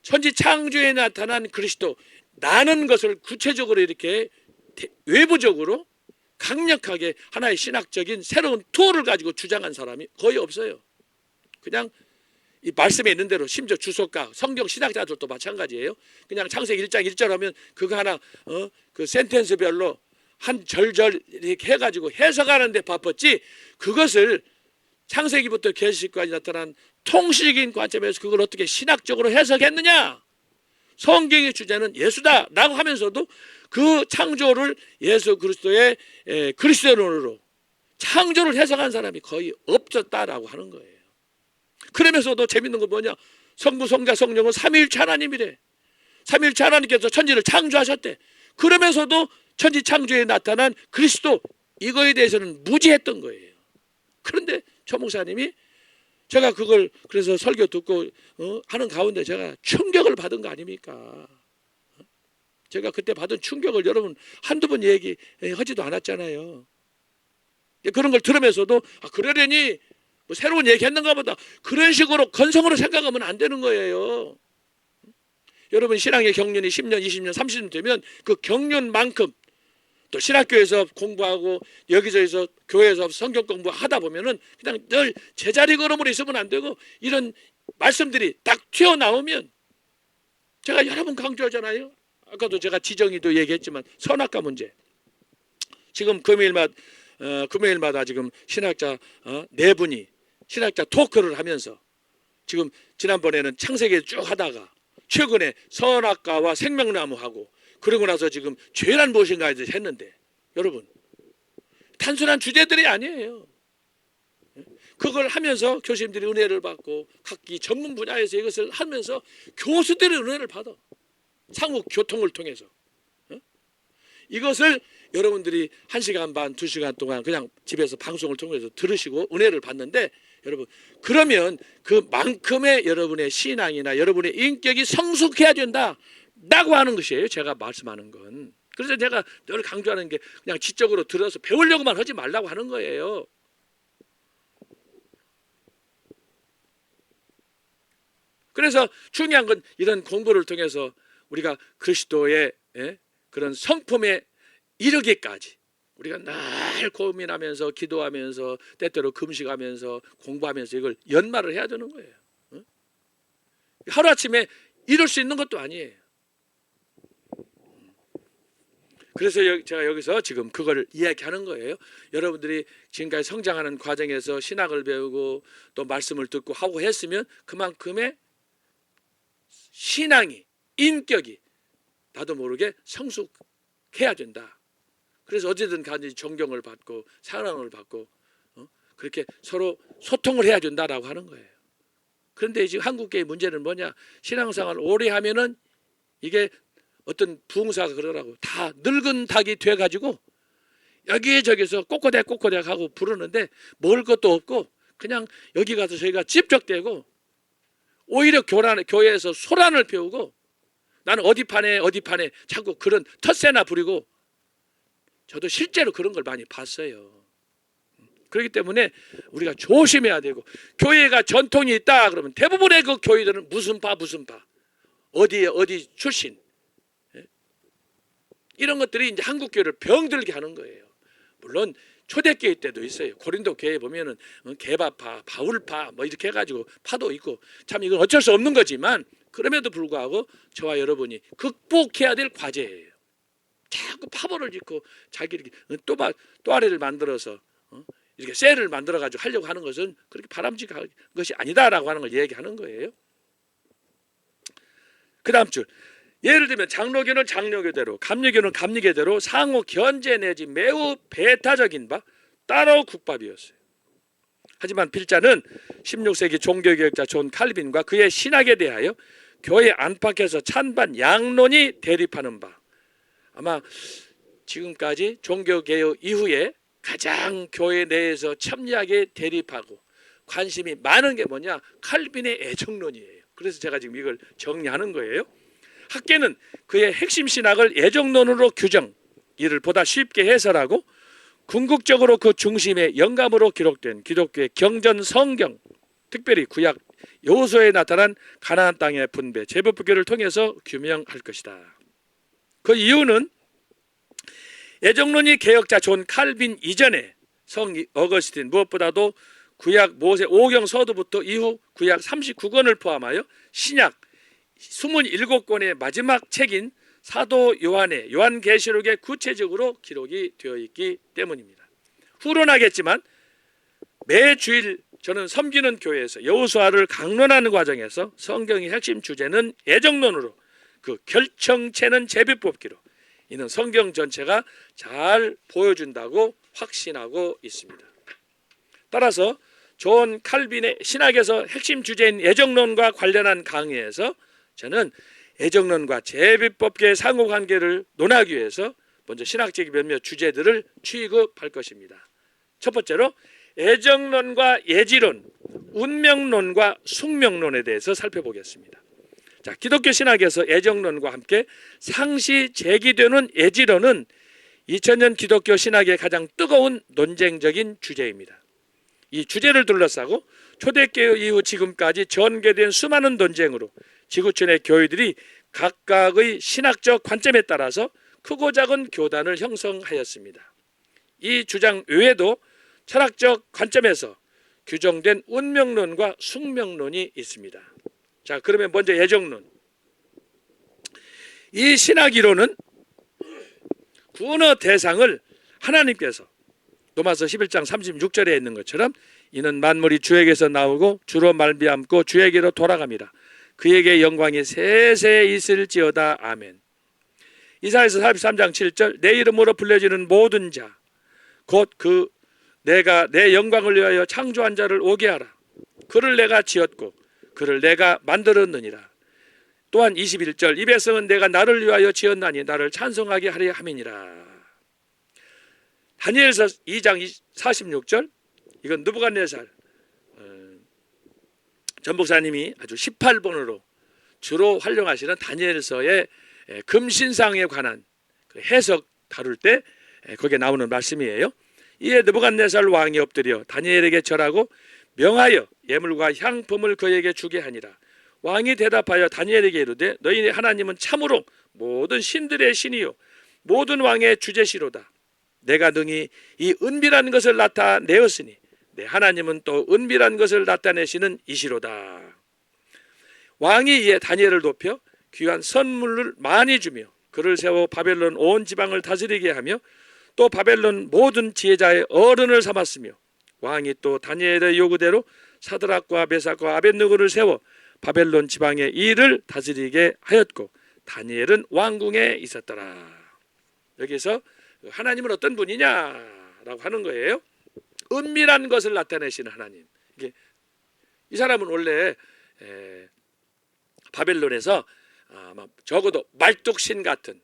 천지 창조에 나타난 그리스도, 나는 것을 구체적으로 이렇게 외부적으로 강력하게 하나의 신학적인 새로운 투어를 가지고 주장한 사람이 거의 없어요. 그냥 이 말씀에 있는 대로, 심지어 주석가, 성경 신학자들도 마찬가지예요. 그냥 창세기 1장 1절 하면 그거 하나 그 센텐스별로 한 절절 이렇게 해가지고 해석하는데 바빴지, 그것을 창세기부터 계시까지 나타난 통식인 관점에서 그걸 어떻게 신학적으로 해석했느냐. 성경의 주제는 예수다라고 하면서도 그 창조를 예수 그리스도의 그리스도론으로 창조를 해석한 사람이 거의 없었다라고 하는 거예요. 그러면서도 재밌는 건 뭐냐, 성부 성자 성령은 삼위일체 하나님이래. 삼위일체 하나님께서 천지를 창조하셨대. 그러면서도 천지 창조에 나타난 그리스도, 이거에 대해서는 무지했던 거예요. 그런데 조 목사님이, 제가 그걸 그래서 설교 듣고 하는 가운데 제가 충격을 받은 거 아닙니까? 제가 그때 받은 충격을 여러분 한두 번 얘기하지도 않았잖아요. 그런 걸 들으면서도 그러려니 뭐 새로운 얘기 했는가 보다, 그런 식으로 건성으로 생각하면 안 되는 거예요. 여러분 신앙의 경륜이 10년, 20년, 30년 되면 그 경륜만큼 또 신학교에서 공부하고 여기저기서 교회에서 성경 공부하다 보면은 그냥 늘 제자리 걸음으로 있으면 안 되고, 이런 말씀들이 딱 튀어나오면, 제가 여러 번 강조하잖아요. 아까도 제가 지정이도 얘기했지만 선악과 문제. 지금 금요일마다 지금 신학자 네 분이 신학자 토크를 하면서, 지금 지난번에는 창세기 쭉 하다가 최근에 선악과와 생명나무하고, 그러고 나서 지금 죄란 무엇인가에 대해서 했는데, 여러분 단순한 주제들이 아니에요. 그걸 하면서 교수님들이 은혜를 받고 각기 전문 분야에서 이것을 하면서 교수들의 은혜를 받아. 상호 교통을 통해서. 이것을 여러분들이 1시간 반, 2시간 동안 그냥 집에서 방송을 통해서 들으시고 은혜를 받는데, 여러분 그러면 그만큼의 여러분의 신앙이나 여러분의 인격이 성숙해야 된다라고 하는 것이에요. 제가 말씀하는 건. 그래서 제가 늘 강조하는 게, 그냥 지적으로 들어서 배우려고만 하지 말라고 하는 거예요. 그래서 중요한 건 이런 공부를 통해서 우리가 그리스도의 그런 성품에 이르기까지 우리가 늘 고민하면서 기도하면서 때때로 금식하면서 공부하면서 이걸 연말을 해야 되는 거예요. 하루아침에 이룰 수 있는 것도 아니에요. 그래서 제가 여기서 지금 그걸 이야기하는 거예요. 여러분들이 지금까지 성장하는 과정에서 신학을 배우고 또 말씀을 듣고 하고 했으면 그만큼의 신앙이, 인격이 나도 모르게 성숙해야 된다. 그래서 어디든 간에 존경을 받고 사랑을 받고 그렇게 서로 소통을 해야 된다라고 하는 거예요. 그런데 지금 한국계의 문제는 뭐냐? 신앙생활 오래 하면은 이게 어떤 부흥사가 그러라고, 다 늙은 닭이 돼가지고 여기저기서 꼬꼬댁 하고 부르는데 먹을 것도 없고 그냥 여기 가서 저희가 찝적대고, 오히려 교회에서 소란을 피우고, 나는 어디 파네 자꾸 그런 텃세나 부리고, 저도 실제로 그런 걸 많이 봤어요. 그렇기 때문에 우리가 조심해야 되고, 교회가 전통이 있다 그러면 대부분의 그 교회들은 무슨 파 어디 출신, 이런 것들이 이제 한국 교회를 병들게 하는 거예요. 물론 초대교회 때도 있어요. 고린도 교회 보면은 개바파, 바울파 뭐 이렇게 해가지고 파도 있고, 참 이건 어쩔 수 없는 거지만, 그럼에도 불구하고 저와 여러분이 극복해야 될 과제예요. 자꾸 파벌을 짓고 자기 이렇게 또아래를 만들어서 이렇게 셀을 만들어가지고 하려고 하는 것은 그렇게 바람직한 것이 아니다라고 하는 걸 얘기하는 거예요. 그 다음 줄, 예를 들면 장로교는 장로교대로, 감리교는 감리교대로 상호 견제 내지 매우 배타적인 바 따로 국밥이었어요. 하지만 필자는 16세기 종교개혁자 존 칼빈과 그의 신학에 대하여 교회 안팎에서 찬반 양론이 대립하는 바, 아마 지금까지 종교개혁 이후에 가장 교회 내에서 첨예하게 대립하고 관심이 많은 게 뭐냐? 칼빈의 애정론이에요. 그래서 제가 지금 이걸 정리하는 거예요. 학계는 그의 핵심 신학을 애정론으로 규정, 이를 보다 쉽게 해설하고 궁극적으로 그 중심의 영감으로 기록된 기독교의 경전 성경, 특별히 구약 여호수아에 나타난 가나안 땅의 분배, 제법부교를 통해서 규명할 것이다. 그 이유는 애정론이 개혁자 존 칼빈 이전에 성 어거스틴, 무엇보다도 구약 모세 5경 서두부터 이후 구약 39권을 포함하여 신약 27권의 마지막 책인 사도 요한의 요한계시록에 구체적으로 기록이 되어 있기 때문입니다. 후론하겠지만 매 주일 저는 섬기는 교회에서 여호수아를 강론하는 과정에서 성경의 핵심 주제는 애정론으로, 그 결정체는 제비뽑기로, 이는 성경 전체가 잘 보여준다고 확신하고 있습니다. 따라서 존 칼빈의 신학에서 핵심 주제인 애정론과 관련한 강의에서 저는 애정론과 제비뽑기의 상호관계를 논하기 위해서 먼저 신학적인 몇몇 주제들을 취급할 것입니다. 첫 번째로 애정론과 예지론, 운명론과 숙명론에 대해서 살펴보겠습니다. 자, 기독교 신학에서 애정론과 함께 상시 제기되는 애지론은 2000년 기독교 신학의 가장 뜨거운 논쟁적인 주제입니다. 이 주제를 둘러싸고 초대교회 이후 지금까지 전개된 수많은 논쟁으로 지구촌의 교회들이 각각의 신학적 관점에 따라서 크고 작은 교단을 형성하였습니다. 이 주장 외에도 철학적 관점에서 규정된 운명론과 숙명론이 있습니다. 자, 그러면 먼저 애정론. 이 신학 이론은 구원의 대상을 하나님께서 로마서 11장 36절에 있는 것처럼 이는 만물이 주에게서 나오고 주로 말미암고 주에게로 돌아갑니다. 그에게 영광이 세세 있을지어다. 아멘. 이사야서 43장 7절 내 이름으로 불려지는 모든 자 곧 그 내가 내 영광을 위하여 창조한 자를 오게 하라. 그를 내가 지었고 그를 내가 만들었느니라. 또한 21절 이 백성은 내가 나를 위하여 지었나니 나를 찬송하게 하려 함이니라. 다니엘서 2장 46절 이건 느부갓네살 전 목사님이 아주 18번으로 주로 활용하시는 다니엘서의 금신상에 관한 해석 다룰 때 거기에 나오는 말씀이에요. 이에 느부갓네살 왕이 엎드려 다니엘에게 절하고 명하여 예물과 향품을 그에게 주게 하니라. 왕이 대답하여 다니엘에게 이르되 너희의 하나님은 참으로 모든 신들의 신이요 모든 왕의 주제시로다. 내가 능히 이 은밀한 것을 나타내었으니 내 하나님은 또 은밀한 것을 나타내시는 이시로다. 왕이 이에 다니엘을 높여 귀한 선물을 많이 주며 그를 세워 바벨론 온 지방을 다스리게 하며 또 바벨론 모든 지혜자의 어른을 삼았으며 왕이 또 다니엘의 요구대로 사드락과 메삭과 아벳느고를 세워 바벨론 지방의 일을 다스리게 하였고 다니엘은 왕궁에 있었더라. 여기서 하나님은 어떤 분이냐라고 하는 거예요. 은밀한 것을 나타내시는 하나님. 이 사람은 원래 바벨론에서 아마 적어도 말뚝신 같은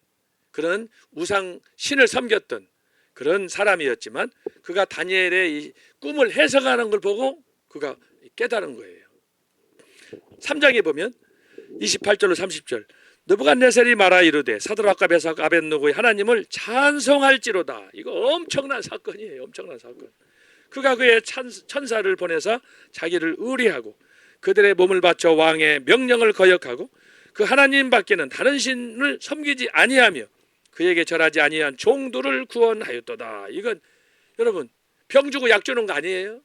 그런 우상 신을 섬겼던 그런 사람이었지만 그가 다니엘의 이 꿈을 해석하는 걸 보고 그가 깨달은 거예요. 3장에 보면 28절로 30절 느부갓네살이 말하 이르되 사드락과 메삭과 아벳느고의 하나님을 찬송할지로다. 이거 엄청난 사건이에요. 엄청난 사건. 그가 그의 천사를 보내서 자기를 의뢰하고 그들의 몸을 바쳐 왕의 명령을 거역하고 그 하나님 밖에는 다른 신을 섬기지 아니하며 그에게 절하지 아니한 종들을 구원하였도다. 이건 여러분 병 주고 약 주는 거 아니에요?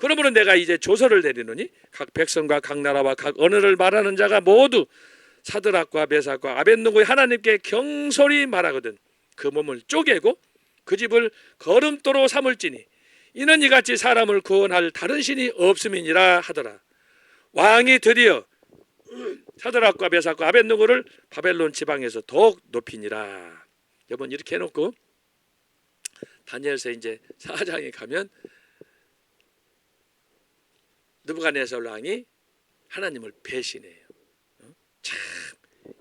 그러므로 내가 이제 조서를 내리노니 각 백성과 각 나라와 각 언어를 말하는 자가 모두 사드락과 메삭과 아벳느고의 하나님께 경솔히 말하거든 그 몸을 쪼개고 그 집을 거름도로 삼을지니 이는 이같이 사람을 구원할 다른 신이 없음이니라 하더라. 왕이 드디어 사드락과 메삭과 아벳느고를 바벨론 지방에서 더욱 높이니라. 여러분 이렇게 해놓고 다니엘서 이제 4장에 가면 느부갓네살 왕이 하나님을 배신해요. 참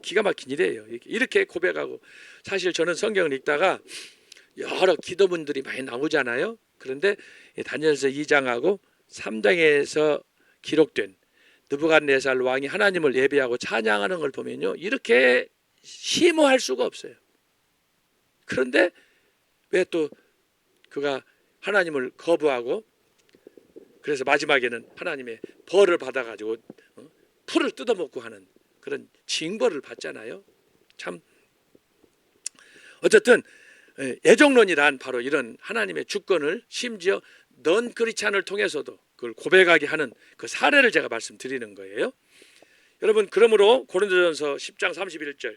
기가 막힌 일이에요. 이렇게 고백하고 사실 저는 성경을 읽다가 여러 기도문들이 많이 나오잖아요. 그런데 다니엘서 2장하고 3장에서 기록된 느부갓네살 왕이 하나님을 예배하고 찬양하는 걸 보면요 이렇게 심오할 수가 없어요. 그런데 왜 또 그가 하나님을 거부하고 그래서 마지막에는 하나님의 벌을 받아가지고 풀을 뜯어먹고 하는 그런 징벌을 받잖아요. 참 어쨌든 애정론이란 바로 이런 하나님의 주권을 심지어 넌 크리스찬을 통해서도 그걸 고백하게 하는 그 사례를 제가 말씀드리는 거예요. 여러분 그러므로 고린도전서 10장 31절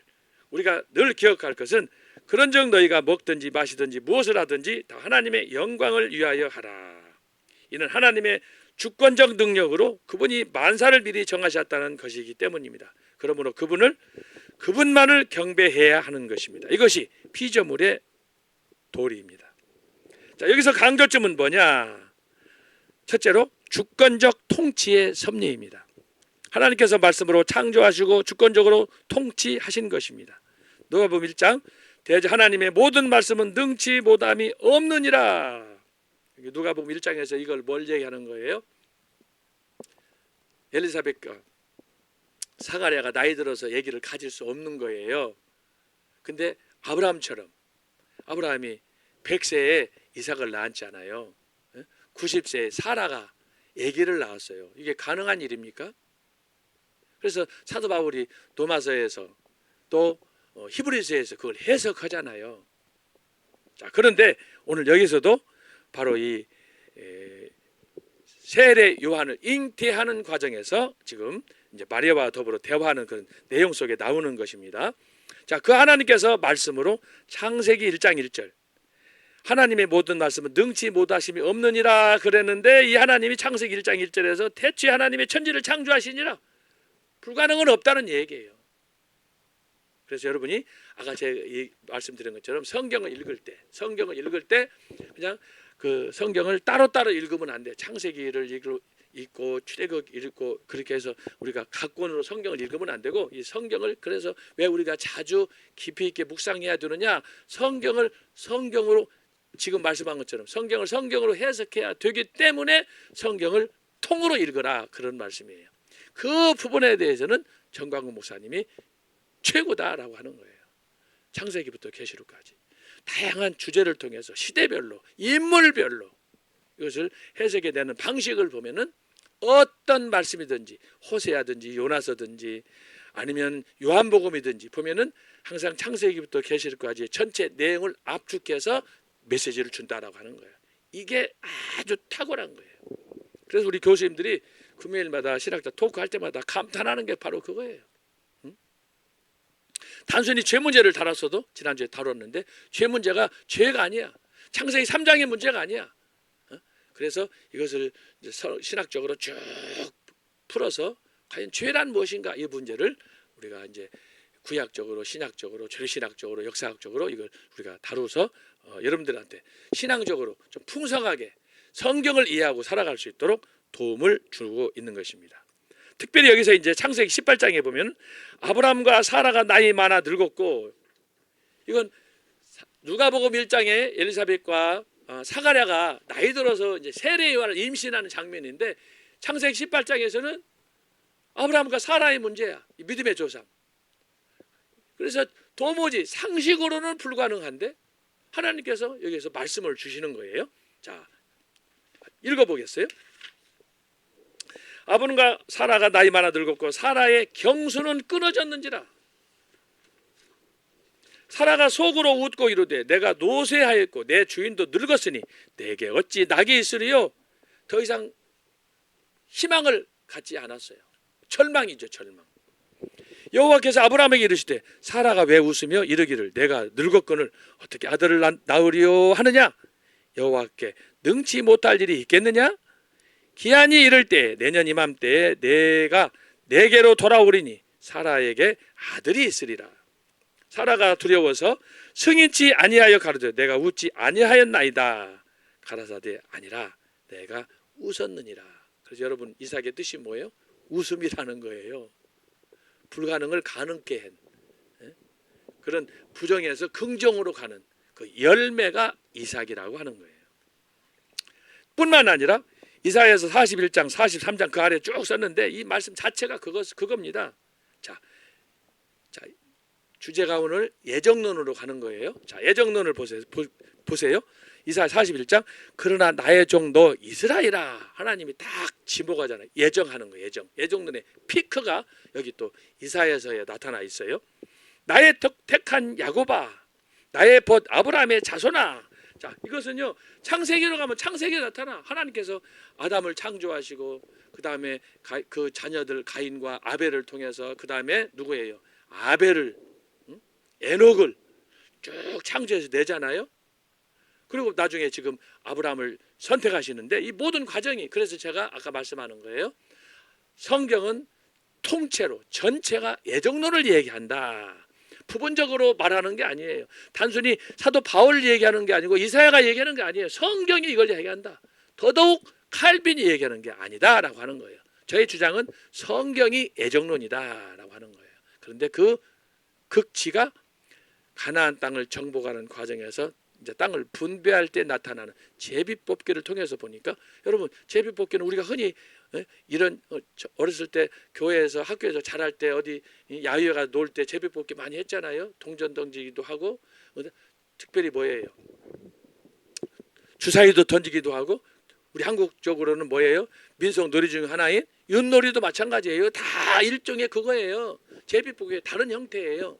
우리가 늘 기억할 것은 그런즉 너희가 먹든지 마시든지 무엇을 하든지 다 하나님의 영광을 위하여 하라. 이는 하나님의 주권적 능력으로 그분이 만사를 미리 정하셨다는 것이기 때문입니다. 그러므로 그분만을 경배해야 하는 것입니다. 이것이 피조물의 도리입니다. 자, 여기서 강조점은 뭐냐? 첫째로 주권적 통치의 섭리입니다. 하나님께서 말씀으로 창조하시고 주권적으로 통치하신 것입니다. 누가복음 1장 대저 하나님의 모든 말씀은 능치 못함이 없느니라. 누가복음 1장에서 이걸 뭘 얘기하는 거예요? 엘리사벳과 사가랴가 나이 들어서 아기를 가질 수 없는 거예요. 근데 아브라함처럼 아브라함이 100세에 이삭을 낳았잖아요. 90세에 사라가 아기를 낳았어요. 이게 가능한 일입니까? 그래서 사도 바울이 로마서에서 또 히브리서에서 그걸 해석하잖아요. 자, 그런데 오늘 여기서도 바로 이 세례 요한을 잉태하는 과정에서 지금 이제 마리아와 더불어 대화하는 그런 내용 속에 나오는 것입니다. 자, 그 하나님께서 말씀으로 창세기 1장 1절 하나님의 모든 말씀은 능치 못하심이 없느니라 그랬는데, 이 하나님이 창세기 1장 1절에서 태초에 하나님의 천지를 창조하시니라, 불가능은 없다는 얘기예요. 그래서 여러분이 아까 제가 말씀드린 것처럼 성경을 읽을 때 그냥 그 성경을 따로따로 읽으면 안 돼. 창세기를 읽고 출애굽 읽고 그렇게 해서 우리가 각권으로 성경을 읽으면 안 되고, 이 성경을 그래서 왜 우리가 자주 깊이 있게 묵상해야 되느냐, 성경을 성경으로 지금 말씀한 것처럼 성경을 성경으로 해석해야 되기 때문에 성경을 통으로 읽어라, 그런 말씀이에요. 그 부분에 대해서는 정광훈 목사님이 최고다라고 하는 거예요. 창세기부터 계시록까지 다양한 주제를 통해서 시대별로 인물별로 이것을 해석해내는 방식을 보면은 어떤 말씀이든지 호세아든지 요나서든지 아니면 요한복음이든지 보면은 항상 창세기부터 계시록까지 전체 내용을 압축해서 메시지를 준다라고 하는 거예요. 이게 아주 탁월한 거예요. 그래서 우리 교수님들이 금요일마다 신학자 토크할 때마다 감탄하는 게 바로 그거예요. 단순히 죄 문제를 다뤘어도 지난주에 다뤘는데 죄 문제가 죄가 아니야. 창세기 3장의 문제가 아니야. 그래서 이것을 이제 신학적으로 쭉 풀어서 과연 죄란 무엇인가, 이 문제를 우리가 이제 구약적으로, 신학적으로, 죄신학적으로, 역사학적으로 이걸 우리가 다루어서 여러분들한테 신앙적으로 좀 풍성하게 성경을 이해하고 살아갈 수 있도록 도움을 주고 있는 것입니다. 특별히 여기서 이제 창세기 18장에 보면 아브람과 사라가 나이 많아 늙었고, 이건 누가복음 1장에 엘리사벳과 사가랴가 나이 들어서 이제 세례 요한을 임신하는 장면인데, 창세기 18장에서는 아브람과 사라의 문제야, 믿음의 조상. 그래서 도무지 상식으로는 불가능한데 하나님께서 여기서 말씀을 주시는 거예요. 자, 읽어보겠어요? 아브람과 사라가 나이 많아 늙었고 사라의 경수는 끊어졌는지라. 사라가 속으로 웃고 이르되 내가 노쇠하였고 내 주인도 늙었으니 내게 어찌 낙이 있으리요. 더 이상 희망을 갖지 않았어요. 절망이죠, 절망. 여호와께서 아브라함에게 이르시되 사라가 왜 웃으며 이르기를 내가 늙었거늘 어떻게 아들을 낳으리요 하느냐. 여호와께 능치 못할 일이 있겠느냐. 기한이 이를 때 내년 이맘때에 내가 내게로 돌아오리니 사라에게 아들이 있으리라. 사라가 두려워서 승인치 아니하여 가로되 내가 웃지 아니하였나이다. 가라사대 아니라 내가 웃었느니라. 그래서 여러분, 이삭의 뜻이 뭐예요? 웃음이라는 거예요. 불가능을 가능케 한 그런 부정에서 긍정으로 가는 그 열매가 이삭이라고 하는 거예요. 뿐만 아니라 이사야서 41장 43장 그 아래 쭉 썼는데 이 말씀 자체가 그겁니다. 자, 주제가 오늘 예정론으로 가는 거예요. 자, 예정론을 보세요. 이사야 41장 그러나 나의 종 너 이스라엘아, 하나님이 딱 지목하잖아요. 예정하는 거예요. 예정론의 피크가 여기 또 이사야서에 나타나 있어요. 나의 택한 야곱아, 나의 벗 아브라함의 자손아. 자, 이것은요 창세기로 가면 창세기에 나타나. 하나님께서 아담을 창조하시고 그 다음에 그 자녀들 가인과 아벨을 통해서 그 다음에 누구예요? 아벨을, 에녹을 쭉 창조해서 내잖아요. 그리고 나중에 지금 아브라함을 선택하시는데 이 모든 과정이, 그래서 제가 아까 말씀하는 거예요. 성경은 통째로 전체가 예정론을 얘기한다. 부분적으로 말하는 게 아니에요. 단순히 사도 바울 얘기하는 게 아니고 이사야가 얘기하는 게 아니에요. 성경이 이걸 얘기한다. 더더욱 칼빈이 얘기하는 게 아니다라고 하는 거예요. 저의 주장은 성경이 예정론이다라고 하는 거예요. 그런데 그 극치가 가나안 땅을 정복하는 과정에서 이제 땅을 분배할 때 나타나는 제비뽑기를 통해서 보니까, 여러분 제비뽑기는 우리가 흔히 이런 어렸을 때 교회에서 학교에서 자랄 때 어디 야유회 가 놀 때 제비뽑기 많이 했잖아요. 동전 던지기도 하고 특별히 뭐예요? 주사위도 던지기도 하고 우리 한국적으로는 뭐예요? 민속 놀이 중 하나인 윷놀이도 마찬가지예요. 다 일종의 그거예요. 제비뽑기의 다른 형태예요.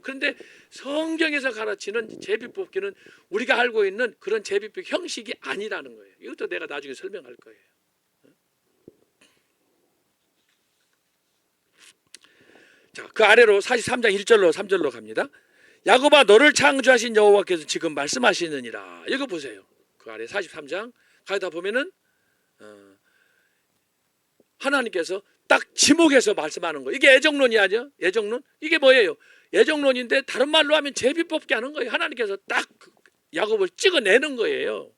그런데 성경에서 가르치는 제비뽑기는 우리가 알고 있는 그런 제비뽑기 형식이 아니라는 거예요. 이것도 내가 나중에 설명할 거예요. 자, 그 아래로 43장 1절로 3절로 갑니다. 야곱아 너를 창조하신 여호와께서 지금 말씀하시느니라. 이거 보세요. 그 아래 43장 가다 보면은 하나님께서 딱 지목해서 말씀하는 거예요. 이게 애정론이 아니야? 애정론? 이게 뭐예요? 애정론인데 다른 말로 하면 제비뽑기 하는 거예요. 하나님께서 딱 야곱을 찍어내는 거예요.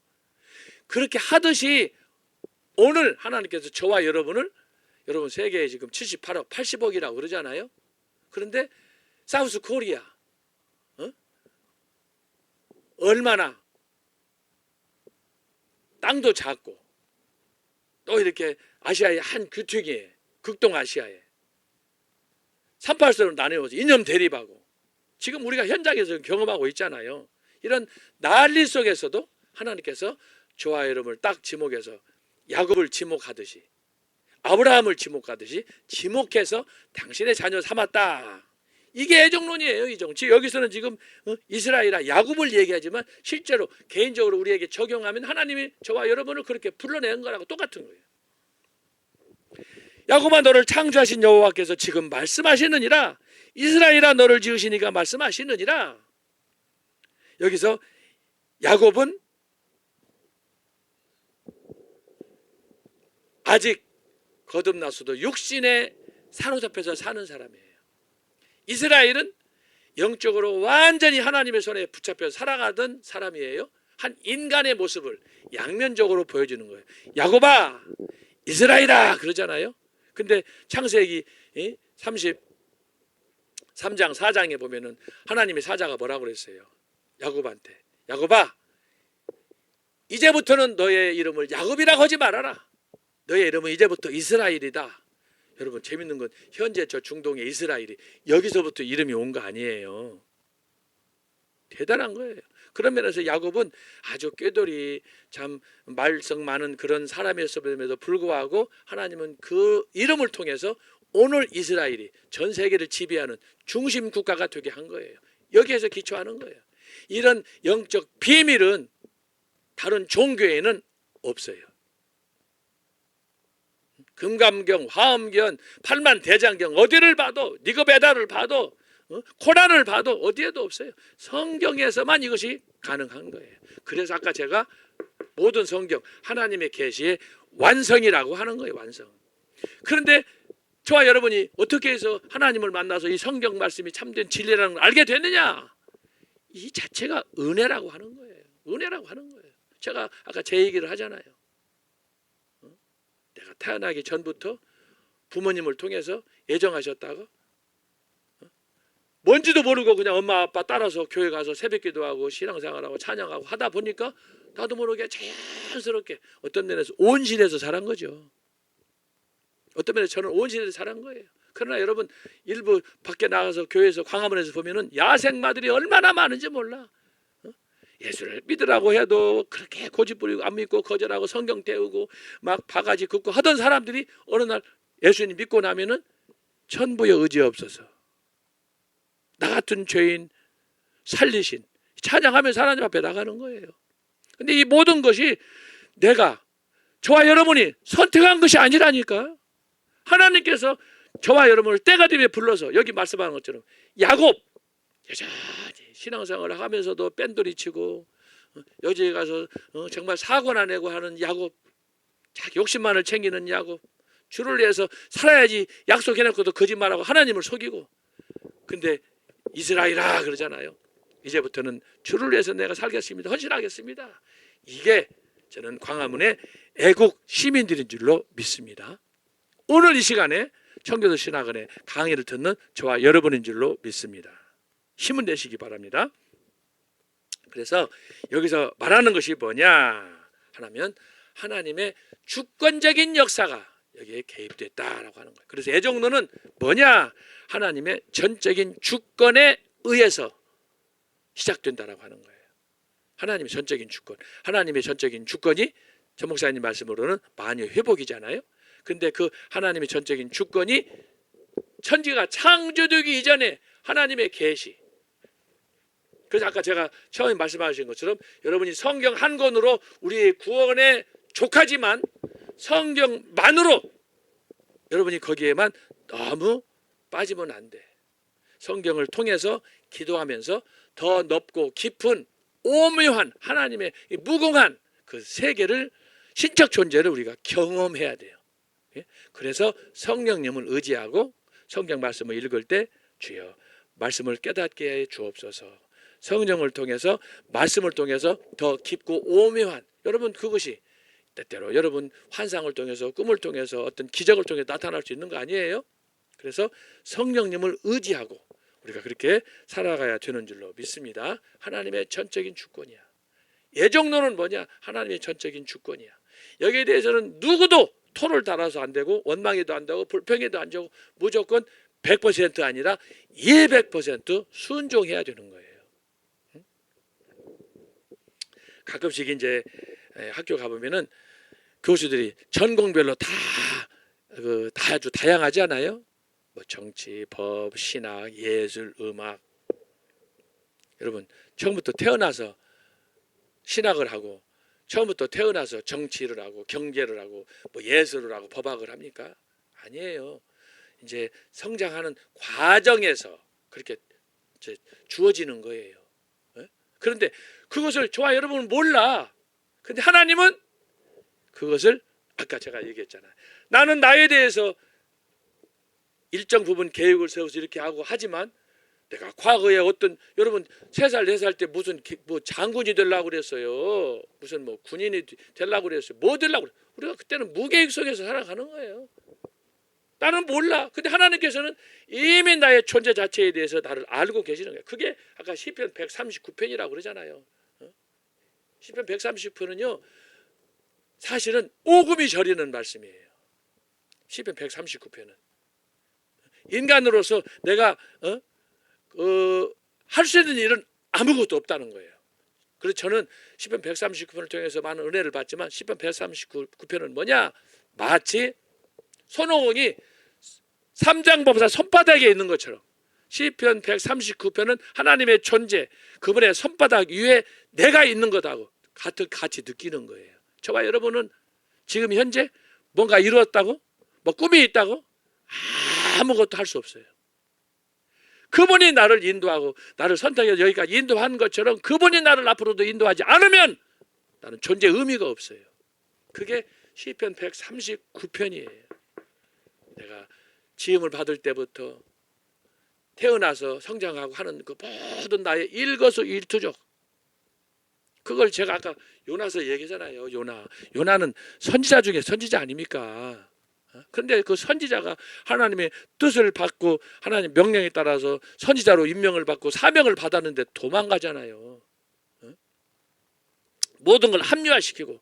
그렇게 하듯이 오늘 하나님께서 저와 여러분을 여러분 세계에 지금 78억, 80억이라고 그러잖아요. 그런데 사우스 코리아 얼마나 땅도 작고 또 이렇게 아시아의 한 귀퉁이에 극동아시아에 38선으로 나뉘어서 이념 대립하고 지금 우리가 현장에서 경험하고 있잖아요. 이런 난리 속에서도 하나님께서 저와 여러분을 딱 지목해서 야곱을 지목하듯이 아브라함을 지목하듯이 지목해서 당신의 자녀 삼았다. 이게 애정론이에요. 이정. 여기서는 지금 이스라엘이나 야곱을 얘기하지만 실제로 개인적으로 우리에게 적용하면 하나님이 저와 여러분을 그렇게 불러낸 거라고 똑같은 거예요. 야곱아 너를 창조하신 여호와께서 지금 말씀하시느니라. 이스라엘아 너를 지으시니까 말씀하시느니라. 여기서 야곱은 아직 거듭났어도 육신에 사로잡혀서 사는 사람이에요. 이스라엘은 영적으로 완전히 하나님의 손에 붙잡혀 살아가던 사람이에요. 한 인간의 모습을 양면적으로 보여주는 거예요. 야곱아 이스라엘아 그러잖아요. 근데 창세기 33장 4장에 보면은 하나님의 사자가 뭐라고 그랬어요? 야곱한테 야곱아 이제부터는 너의 이름을 야곱이라고 하지 말아라. 너의 이름은 이제부터 이스라엘이다. 여러분 재밌는 건 현재 저 중동의 이스라엘이 여기서부터 이름이 온 거 아니에요. 대단한 거예요. 그런 면에서 야곱은 아주 꾀돌이 참 말썽 많은 그런 사람이었음에도 불구하고 하나님은 그 이름을 통해서 오늘 이스라엘이 전 세계를 지배하는 중심 국가가 되게 한 거예요. 여기에서 기초하는 거예요. 이런 영적 비밀은 다른 종교에는 없어요. 금감경, 화엄경, 팔만대장경 어디를 봐도 니거베다를 봐도 코란을 봐도 어디에도 없어요. 성경에서만 이것이 가능한 거예요. 그래서 아까 제가 모든 성경 하나님의 계시의 완성이라고 하는 거예요. 완성. 그런데 저와 여러분이 어떻게 해서 하나님을 만나서 이 성경 말씀이 참된 진리라는 걸 알게 됐느냐? 이 자체가 은혜라고 하는 거예요. 은혜라고 하는 거예요. 제가 아까 제 얘기를 하잖아요. 내가 태어나기 전부터 부모님을 통해서 예정하셨다고 뭔지도 모르고 그냥 엄마 아빠 따라서 교회 가서 새벽기도하고 신앙생활하고 찬양하고 하다 보니까 나도 모르게 자연스럽게 어떤 면에서 온실에서 자란 거죠. 어떤 면에서 저는 온실에서 자란 거예요. 그러나 여러분 일부 밖에 나가서 교회에서 광화문에서 보면은 야생마들이 얼마나 많은지 몰라. 예수를 믿으라고 해도 그렇게 고집부리고 안 믿고 거절하고 성경 태우고 막 바가지 긋고 하던 사람들이 어느 날 예수님 믿고 나면은 천부의 의지 없어서 나 같은 죄인 살리신 찬양하면서 하나님 앞에 나가는 거예요. 근데 이 모든 것이 내가 저와 여러분이 선택한 것이 아니라니까. 하나님께서 저와 여러분을 때가 되면 불러서 여기 말씀하는 것처럼 야곱 여전히 신앙생활을 하면서도 뺀돌이 치고 여기에 가서 정말 사고나 내고 하는 야곱, 자기 욕심만을 챙기는 야곱, 주를 위해서 살아야지 약속해놓고도 거짓말하고 하나님을 속이고. 근데 이스라엘아 그러잖아요. 이제부터는 주를 위해서 내가 살겠습니다. 헌신하겠습니다. 이게 저는 광화문의 애국 시민들인 줄로 믿습니다. 오늘 이 시간에 청교도 신학원의 강의를 듣는 저와 여러분인 줄로 믿습니다. 힘을 내시기 바랍니다. 그래서 여기서 말하는 것이 뭐냐 하면 하나님의 주권적인 역사가 여기에 개입됐다라고 하는 거예요. 그래서 애정론은 뭐냐? 하나님의 전적인 주권에 의해서 시작된다라고 하는 거예요. 하나님의 전적인 주권. 하나님의 전적인 주권이 전 목사님 말씀으로는 만유 회복이잖아요. 근데 그 하나님의 전적인 주권이 천지가 창조되기 이전에 하나님의 계시. 그래서 아까 제가 처음에 말씀하신 것처럼 여러분이 성경 한 권으로 우리의 구원에 족하지만 성경만으로 여러분이 거기에만 너무 빠지면 안 돼. 성경을 통해서 기도하면서 더 넓고 깊은 오묘한 하나님의 무궁한 그 세계를 신적 존재를 우리가 경험해야 돼요. 그래서 성령님을 의지하고 성경 말씀을 읽을 때 주여 말씀을 깨닫게 해 주옵소서. 성령을 통해서 말씀을 통해서 더 깊고 오묘한 여러분 그것이 때때로 여러분 환상을 통해서 꿈을 통해서 어떤 기적을 통해 나타날 수 있는 거 아니에요? 그래서 성령님을 의지하고 우리가 그렇게 살아가야 되는 줄로 믿습니다. 하나님의 전적인 주권이야. 예정론은 뭐냐? 하나님의 전적인 주권이야. 여기에 대해서는 누구도 토를 달아서 안 되고 원망해도 안 되고 불평해도 안 되고 무조건 100% 아니라 200% 순종해야 되는 거예요. 가끔씩 이제 학교 가보면은 교수들이 전공별로 다 아주 다양하지 않아요? 뭐 정치, 법, 신학, 예술, 음악. 여러분 처음부터 태어나서 신학을 하고 처음부터 태어나서 정치를 하고 경제를 하고 뭐 예술을 하고 법학을 합니까? 아니에요. 이제 성장하는 과정에서 그렇게 이제 주어지는 거예요. 그런데 그것을 저와 여러분은 몰라. 근데 하나님은 그것을 아까 제가 얘기했잖아요. 나는 나에 대해서 일정 부분 계획을 세워서 이렇게 하고 하지만 내가 과거에 어떤 여러분 3살 4살 때 무슨 뭐 장군이 되려고 그랬어요. 무슨 뭐 군인이 되려고 그랬어요. 뭐 되려고 그랬어요. 우리가 그때는 무계획 속에서 살아가는 거예요. 나는 몰라. 근데 하나님께서는 이미 나의 존재 자체에 대해서 나를 알고 계시는 거예요. 그게 아까 시편 139편이라고 그러잖아요. 시편 139편은요. 사실은 오금이 저리는 말씀이에요. 시편 139편은. 인간으로서 내가 할 수 있는 일은 아무것도 없다는 거예요. 그래서 저는 시편 139편을 통해서 많은 은혜를 받지만 시편 139편은 뭐냐? 마치 손오공이 삼장법사 손바닥에 있는 것처럼 시편 139편은 하나님의 존재 그분의 손바닥 위에 내가 있는 것하고 같이 느끼는 거예요. 저와 여러분은 지금 현재 뭔가 이루었다고? 뭐 꿈이 있다고? 아무것도 할 수 없어요. 그분이 나를 인도하고 나를 선택해서 여기까지 인도한 것처럼 그분이 나를 앞으로도 인도하지 않으면 나는 존재 의미가 없어요. 그게 시편 139편이에요. 내가 지음을 받을 때부터 태어나서 성장하고 하는 그 모든 나의 일거수일투족 그걸 제가 아까 요나서 얘기했잖아요. 요나는 선지자 중에 선지자 아닙니까? 그런데 그 선지자가 하나님의 뜻을 받고 하나님 명령에 따라서 선지자로 임명을 받고 사명을 받았는데 도망가잖아요. 모든 걸 합리화시키고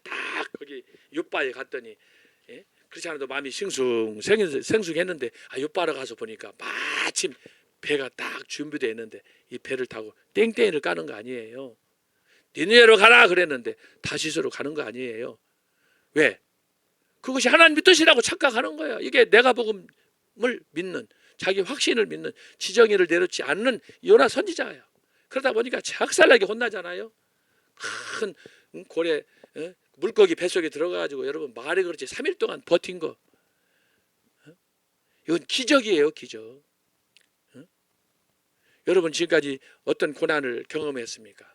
딱 거기 욥바에 갔더니 그렇지 않아도 마음이 생숭했는데 욥바로 가서 보니까 마침 배가 딱 준비되어 있는데 이 배를 타고 땡땡이를 까는 거 아니에요. 니느웨로 가라 그랬는데 다시스로 가는 거 아니에요. 왜? 그것이 하나님의 뜻이라고 착각하는 거야. 이게 내가 복음을 믿는 자기 확신을 믿는 지정의를 내놓지 않는 요나 선지자예요. 그러다 보니까 작살나게 혼나잖아요. 큰 고래 물고기 뱃속에 들어가가지고 여러분 말이 그렇지 3일 동안 버틴 거 이건 기적이에요. 기적. 여러분 지금까지 어떤 고난을 경험했습니까?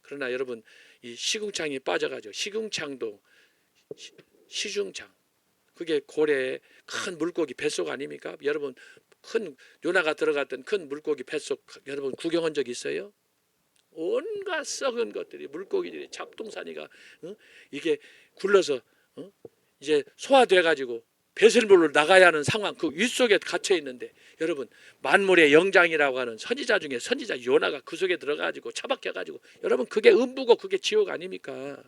그러나 여러분 이 시궁창이 빠져가지고 시궁창도 시중창 그게 고래 큰 물고기 뱃속 아닙니까? 여러분 큰 요나가 들어갔던 큰 물고기 뱃속 여러분 구경한 적 있어요? 온갖 썩은 것들이 물고기들이 잡동사니가 이게 굴러서 이제 소화돼 가지고 배설물로 나가야 하는 상황 그 윗속에 갇혀 있는데 여러분 만물의 영장이라고 하는 선지자 중에 선지자 요나가 그 속에 들어가 가지고 처박혀 가지고 여러분 그게 음부고 그게 지옥 아닙니까?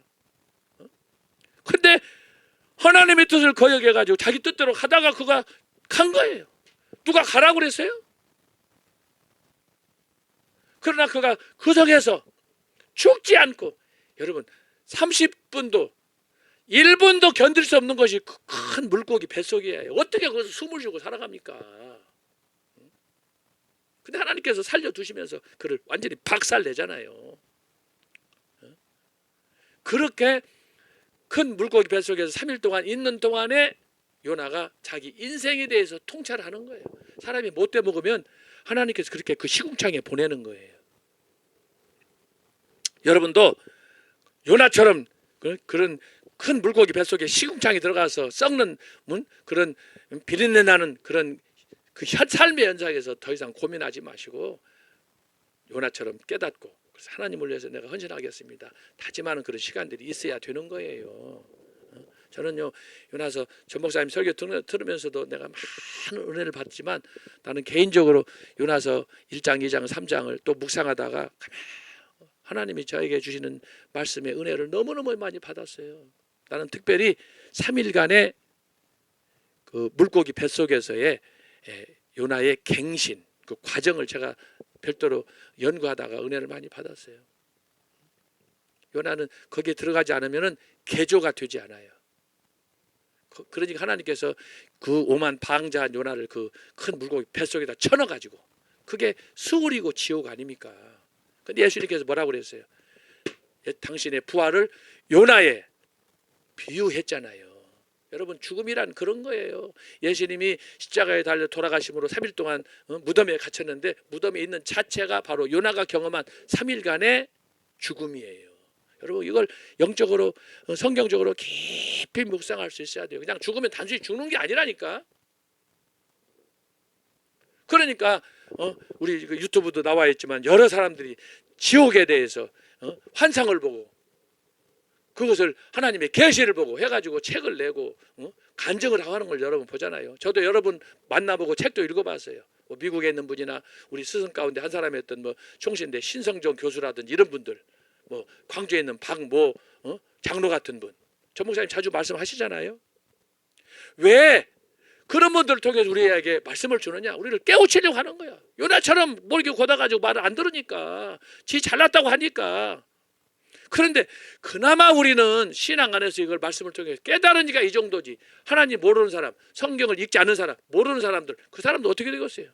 근데 하나님의 뜻을 거역해가지고 자기 뜻대로 하다가 그가 간 거예요. 누가 가라고 그랬어요? 그러나 그가 그 속에서 죽지 않고, 여러분 30분도 1분도 견딜 수 없는 것이 큰 물고기 뱃속이에요. 어떻게 거기서 숨을 쉬고 살아갑니까? 근데 하나님께서 살려두시면서 그를 완전히 박살내잖아요. 그렇게 큰 물고기 뱃속에서 3일 동안 있는 동안에 요나가 자기 인생에 대해서 통찰을 하는 거예요. 사람이 못돼 먹으면 하나님께서 그렇게 그 시궁창에 보내는 거예요. 여러분도 요나처럼 그런 큰 물고기 뱃속에 시궁창에 들어가서 썩는 그런 비린내 나는 그런 그 삶의 현장에서 더 이상 고민하지 마시고 요나처럼 깨닫고, 그래서 하나님을 위해서 내가 헌신하겠습니다, 다짐하는 그런 시간들이 있어야 되는 거예요. 저는요, 요나서 전 목사님 설교 들으면서도 내가 많은 은혜를 받지만, 나는 개인적으로 요나서 1장, 2장, 3장을 또 묵상하다가 하나님이 저에게 주시는 말씀의 은혜를 너무너무 많이 받았어요. 나는 특별히 3일간의 그 물고기 뱃속에서의 요나의 갱신, 그 과정을 제가 별도로 연구하다가 은혜를 많이 받았어요. 요나는 거기에 들어가지 않으면 개조가 되지 않아요. 그러니까 하나님께서 그 오만 방자한 요나를 그 큰 물고기 뱃속에다 쳐넣어가지고, 그게 수울이고 지옥 아닙니까? 근데 예수님께서 뭐라고 그랬어요? 당신의 부활을 요나에 비유했잖아요. 여러분, 죽음이란 그런 거예요. 예수님이 십자가에 달려 돌아가심으로 3일 동안 무덤에 갇혔는데, 무덤에 있는 자체가 바로 요나가 경험한 3일간의 죽음이에요. 여러분, 이걸 영적으로 성경적으로 깊이 묵상할 수 있어야 돼요. 그냥 죽으면 단순히 죽는 게 아니라니까. 그러니까 우리 유튜브도 나와 있지만 여러 사람들이 지옥에 대해서 환상을 보고 그것을 하나님의 계시를 보고 해가지고 책을 내고 간증을 하는 걸 여러분 보잖아요. 저도 여러분 만나보고 책도 읽어봤어요. 뭐 미국에 있는 분이나 우리 스승 가운데 한 사람이었던 뭐 총신대 신성종 교수라든지 이런 분들, 뭐 광주에 있는 박모 장로 같은 분, 전 목사님 자주 말씀하시잖아요. 왜 그런 분들을 통해서 우리에게 말씀을 주느냐? 우리를 깨우치려고 하는 거야. 요나처럼 모르게 고다가지고 말을 안 들으니까, 지 잘났다고 하니까. 그런데 그나마 우리는 신앙 안에서 이걸 말씀을 통해서 깨달으니까 이 정도지. 하나님 모르는 사람, 성경을 읽지 않는 사람, 모르는 사람들, 그 사람도 어떻게 되겠어요?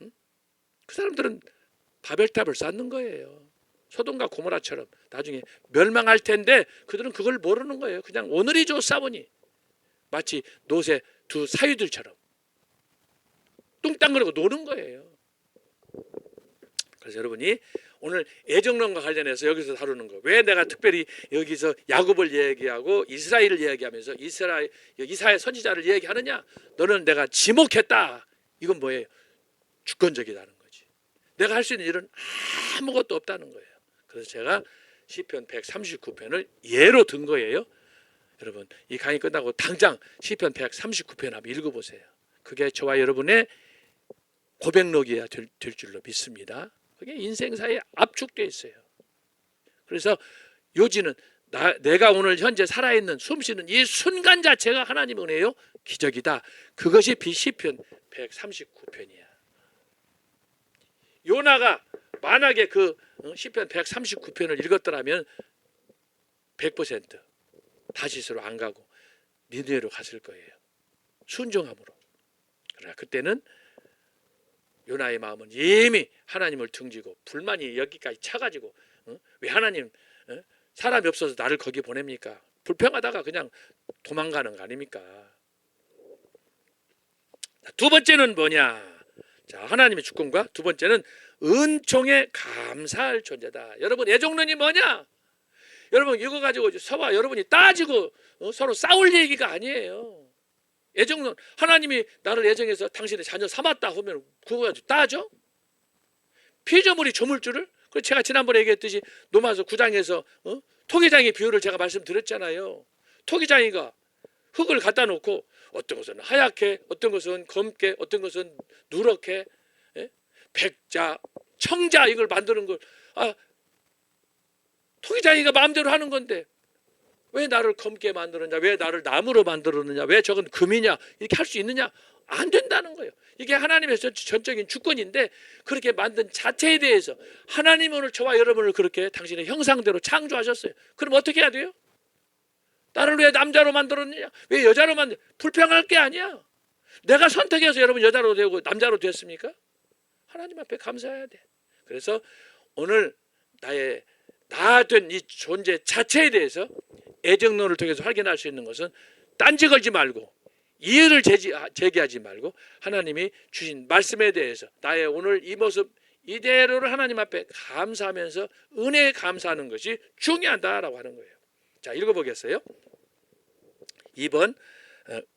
응? 그 사람들은 바벨탑을 쌓는 거예요. 소돔과 고모라처럼 나중에 멸망할 텐데 그들은 그걸 모르는 거예요. 그냥 오늘이 좋사오니, 마치 노새 두 사위들처럼 뚱땅거리고 노는 거예요. 그래서 여러분이 오늘 애정론과 관련해서 여기서 다루는 거, 왜 내가 특별히 여기서 야곱을 얘기하고 이스라엘을 얘기하면서 이사야 선지자를 얘기하느냐? 너는 내가 지목했다. 이건 뭐예요? 주권적이라는 거지. 내가 할 수 있는 일은 아무것도 없다는 거예요. 그래서 제가 시편 139편을 예로 든 거예요. 여러분, 이 강의 끝나고 당장 시편 139편 한번 읽어보세요. 그게 저와 여러분의 고백록이어야 될 줄로 믿습니다. 그게 인생사에 압축되어 있어요. 그래서 요지는 내가 오늘 현재 살아있는 숨쉬는 이 순간 자체가 하나님의 은혜요, 기적이다. 그것이 시편 139편이야. 요나가 만약에 그 시편 139편을 읽었더라면 100% 다시스로 안 가고 니느웨로 갔을 거예요. 순종함으로. 그러나 그때는 요나의 마음은 이미 하나님을 등지고 불만이 여기까지 차가지고, 왜 하나님 사람이 없어서 나를 거기 보냅니까? 불평하다가 그냥 도망가는 거 아닙니까? 두 번째는 뭐냐? 자, 하나님의 주권과 두 번째는 은총에 감사할 존재다. 여러분, 애종론이 뭐냐? 여러분, 이거 가지고 서와 여러분이 따지고 서로 싸울 얘기가 아니에요. 애정론, 하나님이 나를 애정해서 당신의 자녀 삼았다 하면 그거 가지고 따져? 피조물이 조물주를? 그래서 제가 지난번에 얘기했듯이 로마서 9장에서 토기장의 비유를 제가 말씀드렸잖아요. 토기장이가 흙을 갖다 놓고 어떤 것은 하얗게, 어떤 것은 검게, 어떤 것은 누렇게, 백자, 청자 이걸 만드는 걸 토기장이가 마음대로 하는 건데 왜 나를 검게 만들었냐? 왜 나를 나무로 만들었느냐? 왜 저건 금이냐? 이렇게 할 수 있느냐? 안 된다는 거예요. 이게 하나님의 전적인 주권인데 그렇게 만든 자체에 대해서 하나님은 오늘 저와 여러분을 그렇게 당신의 형상대로 창조하셨어요. 그럼 어떻게 해야 돼요? 나를 왜 남자로 만들었느냐? 왜 여자로 불평할 게 아니야. 내가 선택해서 여러분 여자로 되고 남자로 됐습니까? 하나님 앞에 감사해야 돼. 그래서 오늘 나의 나된 이 존재 자체에 대해서 애정론을 통해서 확인할 수 있는 것은 딴지 걸지 말고 이의를 제기하지 말고 하나님이 주신 말씀에 대해서 나의 오늘 이 모습 이대로를 하나님 앞에 감사하면서 은혜에 감사하는 것이 중요하다라고 하는 거예요. 자, 읽어보겠어요. 2번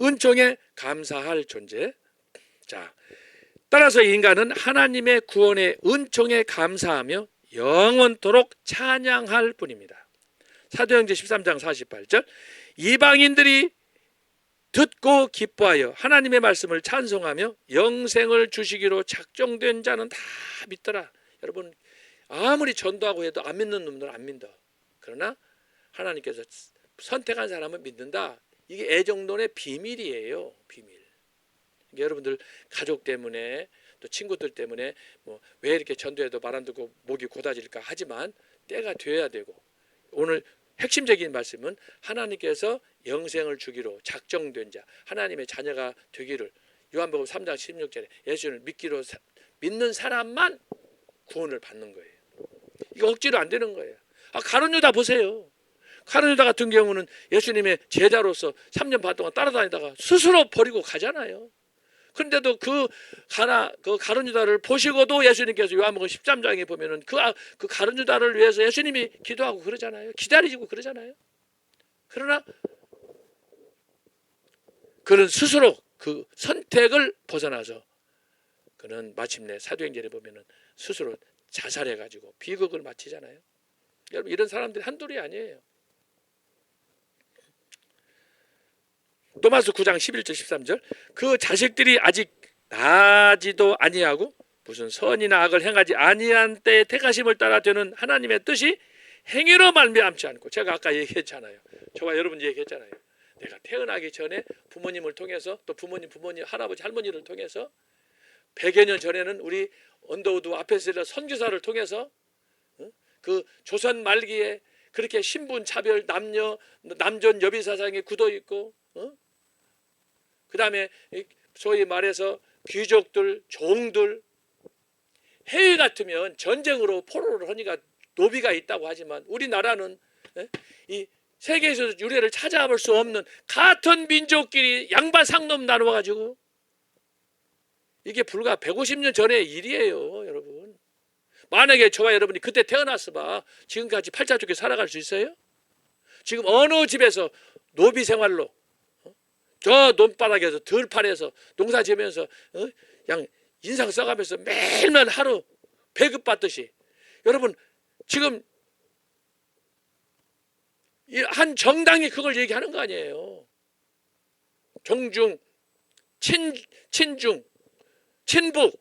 은총에 감사할 존재. 자, 따라서 인간은 하나님의 구원의 은총에 감사하며 영원토록 찬양할 뿐입니다. 사도행전 13장 48절 이방인들이 듣고 기뻐하여 하나님의 말씀을 찬송하며 영생을 주시기로 작정된 자는 다 믿더라. 여러분 아무리 전도하고 해도 안 믿는 놈들은 안 믿어. 그러나 하나님께서 선택한 사람은 믿는다. 이게 애정론의 비밀이에요. 비밀. 여러분들 가족 때문에 또 친구들 때문에 뭐 왜 이렇게 전도해도 말 안 듣고 목이 고다질까 하지만 때가 되어야 되고 오늘 핵심적인 말씀은 하나님께서 영생을 주기로 작정된 자 하나님의 자녀가 되기를 요한복음 3장 16절에 예수를 믿는 사람만 구원을 받는 거예요. 이거 억지로 안 되는 거예요. 가룟 유다 보세요. 가룟 유다 같은 경우는 예수님의 제자로서 3년 반 동안 따라다니다가 스스로 버리고 가잖아요. 그런데도 그 가룟 유다를 보시고도 예수님께서 요한복음 13장에 보면은 그 가룟 유다를 위해서 예수님이 기도하고 그러잖아요. 기다리고 그러잖아요. 그러나 그는 스스로 그 선택을 벗어나서 그는 마침내 사도행전에 보면은 스스로 자살해가지고 비극을 마치잖아요. 여러분 이런 사람들이 한둘이 아니에요. 로마서 9장 11절 13절 그 자식들이 아직 나지도 아니하고 무슨 선이나 악을 행하지 아니한 때의 택하심을 따라 되는 하나님의 뜻이 행위로 말미암지 않고 제가 아까 얘기했잖아요. 저와 여러분 얘기했잖아요. 내가 태어나기 전에 부모님을 통해서 또 부모님 할아버지 할머니를 통해서 100여 년 전에는 우리 언더우드 아페셀러 선교사를 통해서 그 조선 말기에 그렇게 신분 차별 남존 여비 사상에 굳어 있고 그 다음에 소위 말해서 귀족들 종들 해외 같으면 전쟁으로 포로를 하니까 노비가 있다고 하지만 우리나라는 이 세계에서 유래를 찾아볼 수 없는 같은 민족끼리 양반 상놈 나누어가지고 이게 불과 150년 전의 일이에요. 여러분 만약에 저와 여러분이 그때 태어났어 봐 지금까지 팔자 좋게 살아갈 수 있어요? 지금 어느 집에서 노비 생활로 저 논바닥에서 들판에서 농사 지으면서 그냥 인상 써가면서 매일매일 하루 배급받듯이 여러분 지금 한 정당이 그걸 얘기하는 거 아니에요. 종중, 친중, 친북,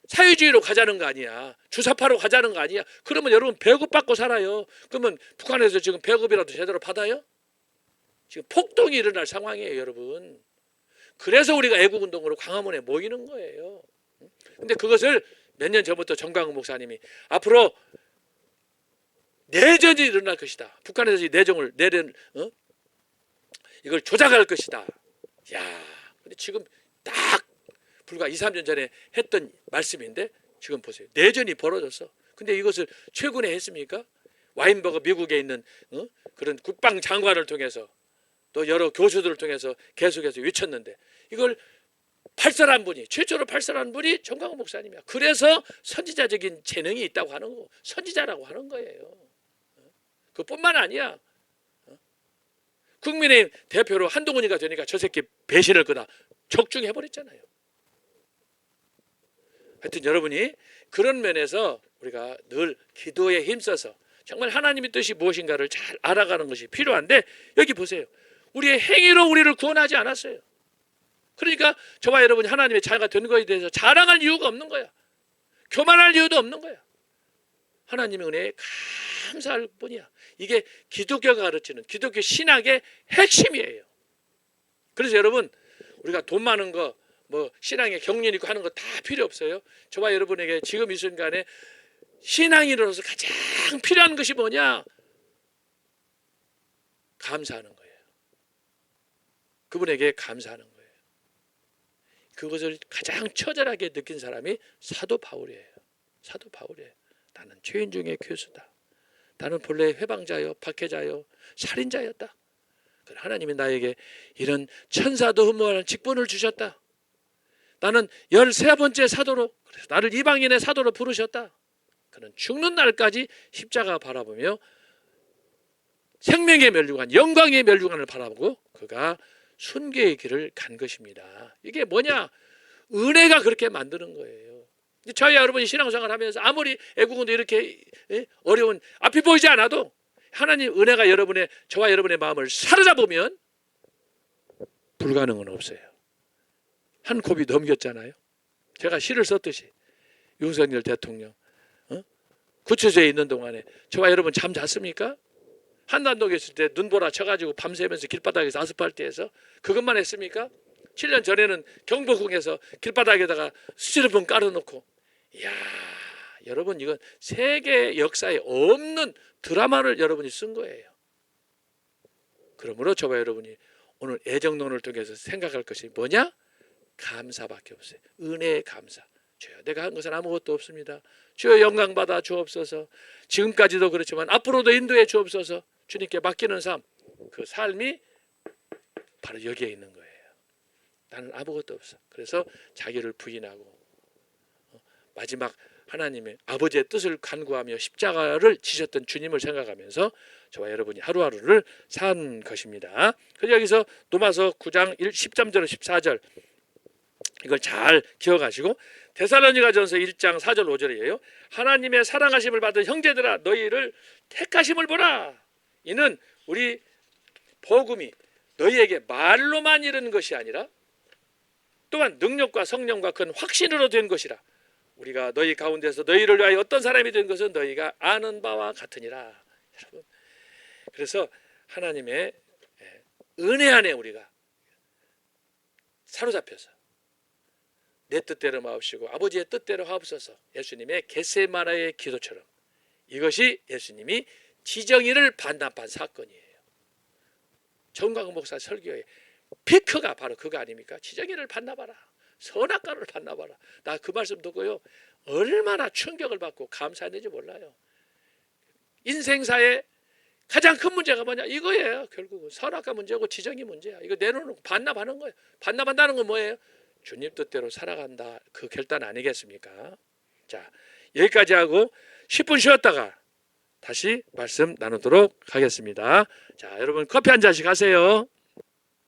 사회주의로 가자는 거 아니야. 주사파로 가자는 거 아니야. 그러면 여러분 배급받고 살아요. 그러면 북한에서 지금 배급이라도 제대로 받아요? 지금 폭동이 일어날 상황이에요, 여러분. 그래서 우리가 애국운동으로 광화문에 모이는 거예요. 근데 그것을 몇 년 전부터 정광훈 목사님이 앞으로 내전이 일어날 것이다. 북한에서 이 내정을 이걸 조작할 것이다. 야, 근데 지금 딱 불과 2, 3년 전에 했던 말씀인데 지금 보세요. 내전이 벌어졌어. 근데 이것을 최근에 했습니까? 와인버거 미국에 있는 그런 국방장관을 통해서 또 여러 교수들을 통해서 계속해서 외쳤는데 이걸 발설한 분이 최초로 발설한 분이 정광훈 목사님이야. 그래서 선지자적인 재능이 있다고 하는 거 선지자라고 하는 거예요. 그뿐만 아니야. 국민의힘 대표로 한동훈이가 되니까 저 새끼 배신을 거다 적중해버렸잖아요. 하여튼 여러분이 그런 면에서 우리가 늘 기도에 힘써서 정말 하나님의 뜻이 무엇인가를 잘 알아가는 것이 필요한데 여기 보세요. 우리의 행위로 우리를 구원하지 않았어요. 그러니까 저와 여러분이 하나님의 자녀가 된 것에 대해서 자랑할 이유가 없는 거야. 교만할 이유도 없는 거야. 하나님의 은혜에 감사할 뿐이야. 이게 기독교가 가르치는 기독교 신학의 핵심이에요. 그래서 여러분, 우리가 돈 많은 거, 뭐 신앙에 경륜 있고 하는 거 다 필요 없어요. 저와 여러분에게 지금 이 순간에 신앙인으로서 가장 필요한 것이 뭐냐? 감사하는 거예요. 그분에게 감사하는 거예요. 그것을 가장 처절하게 느낀 사람이 사도 바울이에요. 사도 바울이에요. 나는 죄인 중에 괴수다. 나는 본래 회방자요, 박해자요, 살인자였다. 하나님이 나에게 이런 천사도 흠모하는 직분을 주셨다. 나는 13번째 사도로, 그래서 나를 이방인의 사도로 부르셨다. 그는 죽는 날까지 십자가 바라보며 생명의 멸류관, 영광의 멸류관을 바라보고 그가 순교의 길을 간 것입니다. 이게 뭐냐? 은혜가 그렇게 만드는 거예요. 저희 여러분이 신앙생활 하면서 아무리 애국은도 이렇게 어려운 앞이 보이지 않아도 하나님 은혜가 저와 여러분의 마음을 사로잡으면 불가능은 없어요. 한 곱이 넘겼잖아요. 제가 시를 썼듯이 윤석열 대통령 구치소에 있는 동안에 저와 여러분 잠 잤습니까? 한남동에 있을 때 눈보라 쳐가지고 밤새면서 길바닥에서 아스팔트에서 그것만 했습니까? 7년 전에는 경복궁에서 길바닥에다가 스티로폼 깔아놓고, 이야, 여러분 이건 세계 역사에 없는 드라마를 여러분이 쓴 거예요. 그러므로 저와 여러분이 오늘 애정론을 통해서 생각할 것이 뭐냐? 감사밖에 없어요. 은혜의 감사. 주여, 내가 한 것은 아무것도 없습니다. 주여, 영광받아 주옵소서. 지금까지도 그렇지만 앞으로도 인도해 주옵소서. 주님께 맡기는 삶, 그 삶이 바로 여기에 있는 거예요. 나는 아무것도 없어. 그래서 자기를 부인하고 마지막 하나님의 아버지의 뜻을 간구하며 십자가를 지셨던 주님을 생각하면서 저와 여러분이 하루하루를 산 것입니다. 그래서 여기서 로마서 9장 13절 14절 이걸 잘 기억하시고, 데살로니가전서 1장 4절 5절이에요. 하나님의 사랑하심을 받은 형제들아, 너희를 택하심을 보라. 이는 우리 복음이 너희에게 말로만 이른 것이 아니라 또한 능력과 성령과 큰 확신으로 된 것이라. 우리가 너희 가운데서 너희를 위하여 어떤 사람이 된 것은 너희가 아는 바와 같으니라. 여러분, 그래서 하나님의 은혜 안에 우리가 사로잡혀서 내 뜻대로 마옵시고 아버지의 뜻대로 하옵소서, 예수님의 겟세마나의 기도처럼, 이것이 예수님이 지정인을 반납한 사건이에요. 정광훈 목사 설교의 피크가 바로 그거 아닙니까? 지정인을 반납하라, 선악과를 반납하라. 나 그 말씀 듣고요, 얼마나 충격을 받고 감사했는지 몰라요. 인생사의 가장 큰 문제가 뭐냐? 이거예요. 결국은 선악과 문제고 지정이 문제야. 이거 내놓는 반납하는 거예요. 반납한다는 건 뭐예요? 주님 뜻대로 살아간다, 그 결단 아니겠습니까? 자, 여기까지 하고 10분 쉬었다가 다시 말씀 나누도록 하겠습니다. 자, 여러분 커피 한 잔씩 하세요.